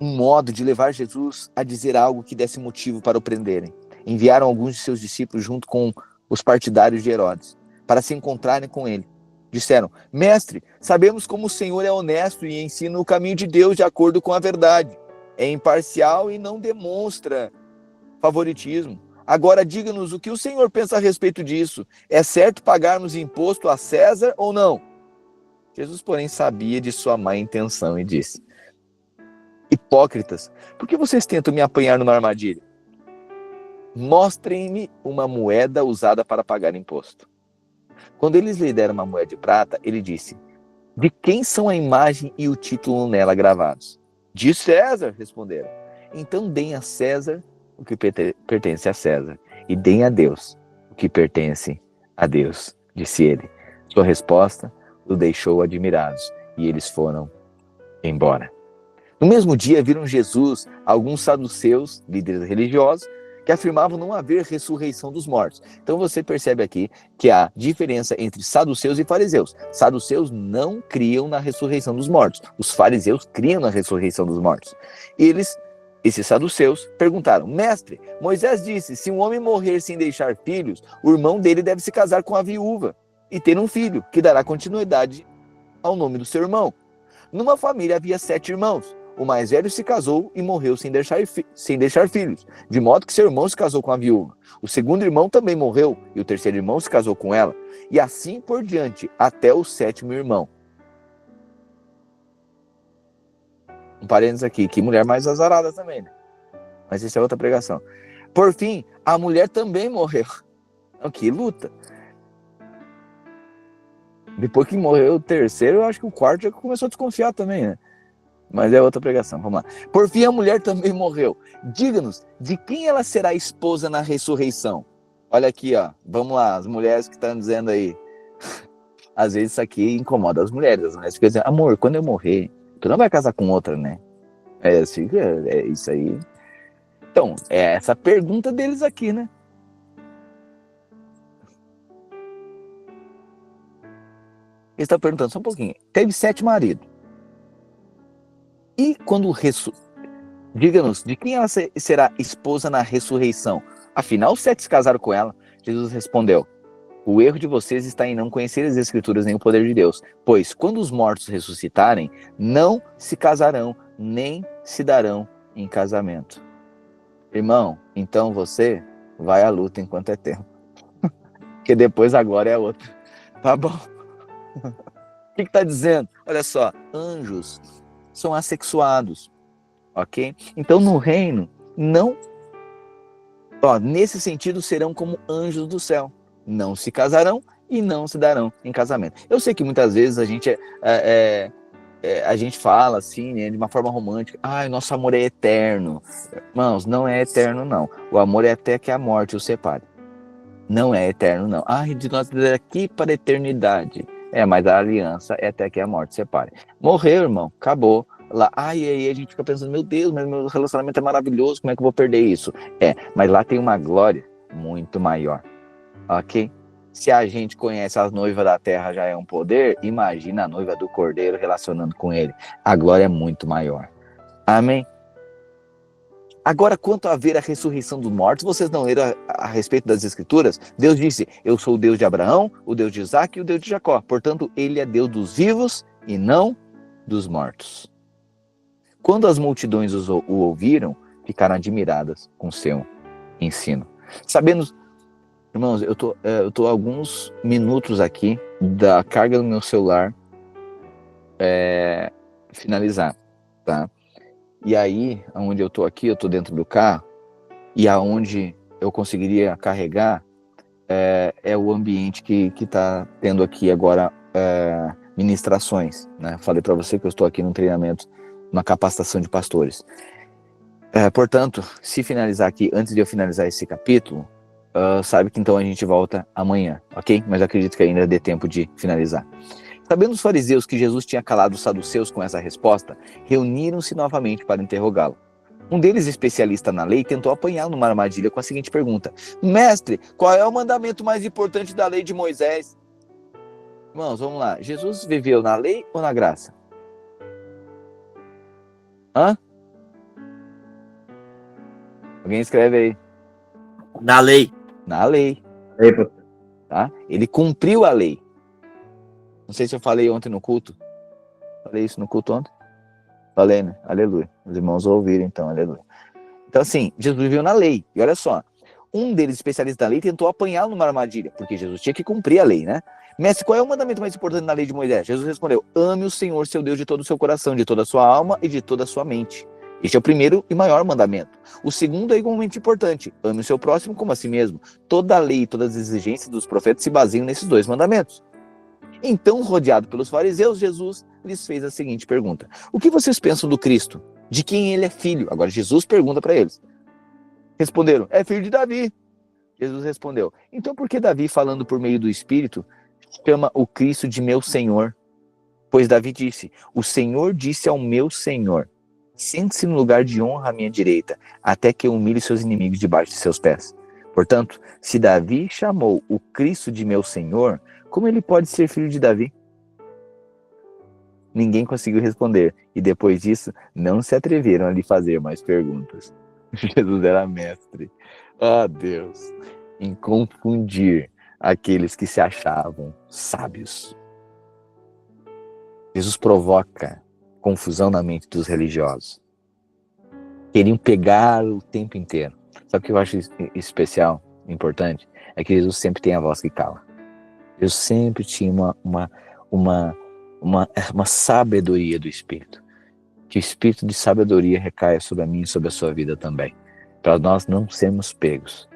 um modo de levar Jesus a dizer algo que desse motivo para o prenderem. Enviaram alguns de seus discípulos junto com os partidários de Herodes, para se encontrarem com ele. Disseram, mestre, sabemos como o Senhor é honesto e ensina o caminho de Deus de acordo com a verdade. É imparcial e não demonstra favoritismo. Agora diga-nos o que o Senhor pensa a respeito disso. É certo pagarmos imposto a César ou não? Jesus, porém, sabia de sua má intenção e disse, hipócritas, por que vocês tentam me apanhar numa armadilha? Mostrem-me uma moeda usada para pagar imposto. Quando eles lhe deram uma moeda de prata, ele disse: de quem são a imagem e o título nela gravados? De César, responderam. Então deem a César o que pertence a César, e deem a Deus o que pertence a Deus, disse ele. Sua resposta o deixou admirados, e eles foram embora. No mesmo dia viram Jesus alguns saduceus, líderes religiosos, que afirmavam não haver ressurreição dos mortos. Então você percebe aqui que há diferença entre saduceus e fariseus. Saduceus não criam na ressurreição dos mortos. Os fariseus criam na ressurreição dos mortos. Esses saduceus perguntaram: mestre, Moisés disse, se um homem morrer sem deixar filhos, o irmão dele deve se casar com a viúva e ter um filho, que dará continuidade ao nome do seu irmão. Numa família havia 7 irmãos. O mais velho se casou e morreu sem deixar filhos, de modo que seu irmão se casou com a viúva. O segundo irmão também morreu, e o terceiro irmão se casou com ela. E assim por diante, até o 7º irmão. Um parênteses aqui, que mulher mais azarada também, né? Mas isso é outra pregação. Por fim, a mulher também morreu. Não, que luta. Depois que morreu o terceiro, eu acho que o quarto já começou a desconfiar também, né? Mas é outra pregação, vamos lá. Por fim, a mulher também morreu. Diga-nos, de quem ela será esposa na ressurreição? Olha aqui, ó. Vamos lá, as mulheres que estão dizendo aí. Às vezes isso aqui incomoda as mulheres. As mulheres ficam dizendo: amor, quando eu morrer, tu não vai casar com outra, né? É isso aí. Então, é essa pergunta deles aqui, né? Eles estão perguntando só um pouquinho. Teve 7 maridos. E quando diga-nos, de quem ela será esposa na ressurreição? Afinal, 7 se casaram com ela. Jesus respondeu: o erro de vocês está em não conhecer as Escrituras nem o poder de Deus. Pois quando os mortos ressuscitarem, não se casarão, nem se darão em casamento. Irmão, então você vai à luta enquanto é tempo. Porque depois agora é outra. Tá bom? O que está dizendo? Olha só, anjos são assexuados, ok? Então no reino, não, nesse sentido serão como anjos do céu, não se casarão e não se darão em casamento. Eu sei que muitas vezes a gente fala assim, né, de uma forma romântica: nosso amor é eterno. Irmãos, não é eterno não, o amor é até que a morte o separe, não é eterno não. De nós daqui para a eternidade. Mas a aliança é até que a morte separe. Morreu, irmão, acabou. Lá, e aí a gente fica pensando: meu Deus, mas meu relacionamento é maravilhoso, como é que eu vou perder isso? Mas lá tem uma glória muito maior, ok? Se a gente conhece as noivas da terra já é um poder, imagina a noiva do Cordeiro relacionando com ele. A glória é muito maior. Amém? Agora, quanto a ver a ressurreição dos mortos, vocês não leram a respeito das Escrituras? Deus disse: eu sou o Deus de Abraão, o Deus de Isaac e o Deus de Jacó. Portanto, ele é Deus dos vivos e não dos mortos. Quando as multidões o ouviram, ficaram admiradas com seu ensino. Sabendo, irmãos, eu tô alguns minutos aqui da carga do meu celular finalizar, tá? E aí, onde eu tô aqui, eu tô dentro do carro, e aonde eu conseguiria carregar é o ambiente que tá tendo aqui agora ministrações, né? Falei para você que eu estou aqui num treinamento, uma capacitação de pastores. Portanto, se finalizar aqui, antes de eu finalizar esse capítulo, sabe que então a gente volta amanhã, ok? Mas eu acredito que ainda dê tempo de finalizar. Sabendo os fariseus que Jesus tinha calado os saduceus com essa resposta, reuniram-se novamente para interrogá-lo. Um deles, especialista na lei, tentou apanhá-lo numa armadilha com a seguinte pergunta: mestre, qual é o mandamento mais importante da lei de Moisés? Irmãos, vamos lá. Jesus viveu na lei ou na graça? Alguém escreve aí. Na lei. Na lei. Tá? Ele cumpriu a lei. Não sei se eu falei ontem no culto. Falei isso no culto ontem? Falei, né? Aleluia. Os irmãos ouviram, então, aleluia. Então, assim, Jesus viveu na lei. E olha só, um deles, especialista na lei, tentou apanhá-lo numa armadilha, porque Jesus tinha que cumprir a lei, né? Mestre, qual é o mandamento mais importante na lei de Moisés? Jesus respondeu: ame o Senhor, seu Deus, de todo o seu coração, de toda a sua alma e de toda a sua mente. Este é o primeiro e maior mandamento. O segundo é igualmente importante. Ame o seu próximo como a si mesmo. Toda a lei e todas as exigências dos profetas se baseiam nesses dois mandamentos. Então, rodeado pelos fariseus, Jesus lhes fez a seguinte pergunta: o que vocês pensam do Cristo? De quem ele é filho? Agora Jesus pergunta para eles. Responderam: é filho de Davi. Jesus respondeu: então por que Davi, falando por meio do Espírito, chama o Cristo de meu Senhor? Pois Davi disse: o Senhor disse ao meu Senhor: sente-se no lugar de honra à minha direita, até que eu humilhe seus inimigos debaixo de seus pés. Portanto, se Davi chamou o Cristo de meu Senhor, como ele pode ser filho de Davi? Ninguém conseguiu responder, e depois disso, não se atreveram a lhe fazer mais perguntas. Jesus era mestre, Deus, em confundir aqueles que se achavam sábios. Jesus provoca confusão na mente dos religiosos. Queriam pegar o tempo inteiro. Sabe o que eu acho especial, importante? É que Jesus sempre tem a voz que cala. Jesus sempre tinha uma sabedoria do Espírito. Que o Espírito de sabedoria recaia sobre a mim e sobre a sua vida também. Para nós não sermos pegos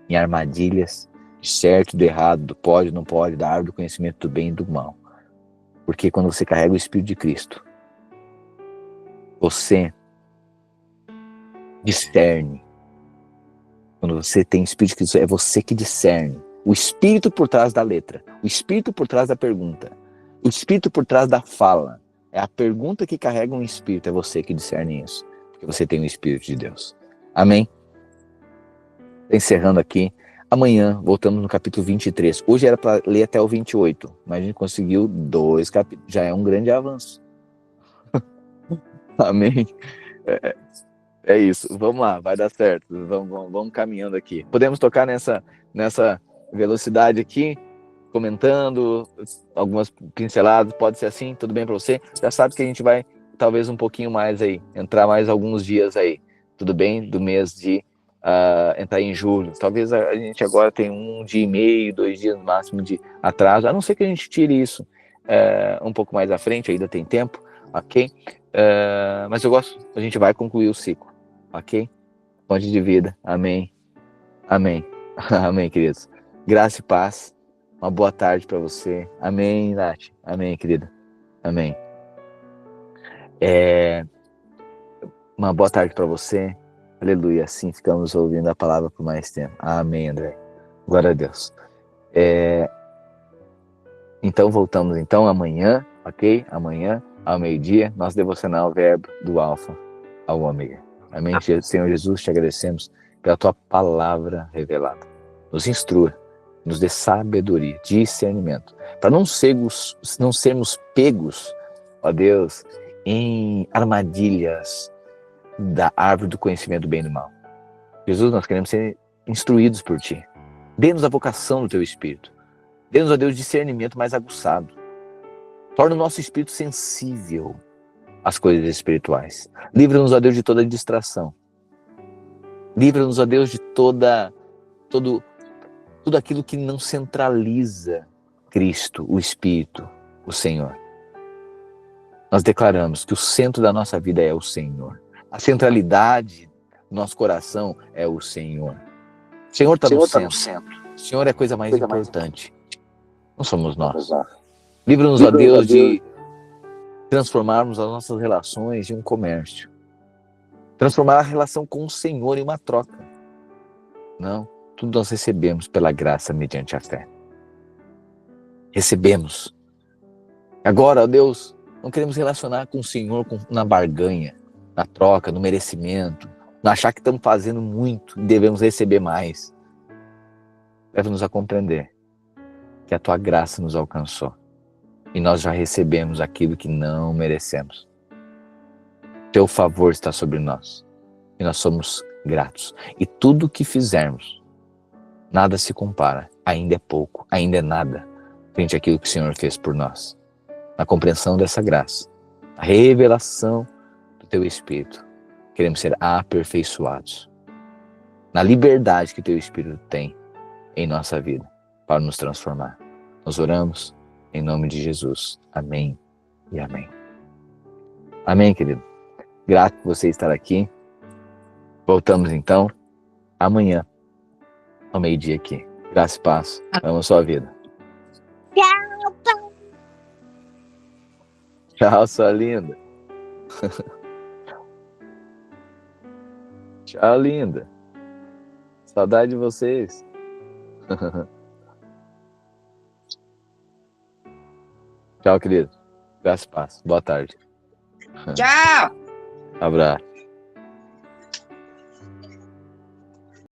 em armadilhas de certo, do errado, do pode, não pode, da árvore do conhecimento do bem e do mal. Porque quando você carrega o Espírito de Cristo, você discerne. Quando você tem o Espírito de Cristo, é você que discerne. O Espírito por trás da letra, o Espírito por trás da pergunta, o Espírito por trás da fala. É a pergunta que carrega um Espírito, é você que discerne isso. Porque você tem o Espírito de Deus. Amém? Encerrando aqui. Amanhã voltamos no capítulo 23. Hoje era para ler até o 28, mas a gente conseguiu 2 capítulos. Já é um grande avanço. Amém? É isso. Vamos lá, vai dar certo. Vamos caminhando aqui. Podemos tocar nessa velocidade aqui, comentando algumas pinceladas. Pode ser assim? Tudo bem para você? Já sabe que a gente vai talvez um pouquinho mais aí, entrar mais alguns dias aí. Tudo bem? Do mês de entrar em julho. Talvez a gente agora tenha 1 dia e meio, 2 dias no máximo de atraso, a não ser que a gente tire isso um pouco mais à frente, ainda tem tempo, ok? Mas eu gosto, a gente vai concluir o ciclo, ok? Fonte de vida, amém, amém, amém, queridos. Graça e paz, uma boa tarde para você, amém, Nath, amém, querida, amém. Uma boa tarde para você. Aleluia, assim ficamos ouvindo a palavra por mais tempo. Amém, André. Glória a Deus. Então voltamos amanhã, ok? Amanhã, ao meio-dia, nosso devocional Verbo do Alfa ao Ômega. Amém? Senhor Jesus, te agradecemos pela tua palavra revelada. Nos instrua, nos dê sabedoria, discernimento, para não sermos pegos, ó Deus, em armadilhas da árvore do conhecimento do bem e do mal. Jesus, nós queremos ser instruídos por Ti. Dê-nos a vocação do Teu Espírito. Dê-nos, ó Deus, discernimento mais aguçado. Torna o nosso espírito sensível às coisas espirituais. Livra-nos, ó Deus, de toda distração. Livra-nos, ó Deus, de tudo aquilo que não centraliza Cristo, o Espírito, o Senhor. Nós declaramos que o centro da nossa vida é o Senhor. A centralidade do nosso coração é o Senhor. O Senhor está no centro. O Senhor é a coisa mais importante. Não somos nós. Livra-nos, ó Deus, de transformarmos as nossas relações em um comércio. Transformar a relação com o Senhor em uma troca. Não, tudo nós recebemos pela graça mediante a fé. Recebemos. Agora, ó Deus, não queremos relacionar com o Senhor na barganha, na troca, no merecimento, não achar que estamos fazendo muito e devemos receber mais. Leva-nos a compreender que a tua graça nos alcançou e nós já recebemos aquilo que não merecemos. Teu favor está sobre nós e nós somos gratos. E tudo o que fizermos, nada se compara, ainda é pouco, ainda é nada, frente àquilo que o Senhor fez por nós. Na compreensão dessa graça, a revelação do Teu Espírito, queremos ser aperfeiçoados na liberdade que Teu Espírito tem em nossa vida para nos transformar. Nós oramos em nome de Jesus. Amém e amém. Amém, querido. Grato por você estar aqui. Voltamos então amanhã, ao meio-dia aqui. Graça e paz. Amo a sua vida. Tchau, sua linda. Tchau, linda. Saudade de vocês. Tchau, querido. Graça e paz. Boa tarde. Tchau! Abraço.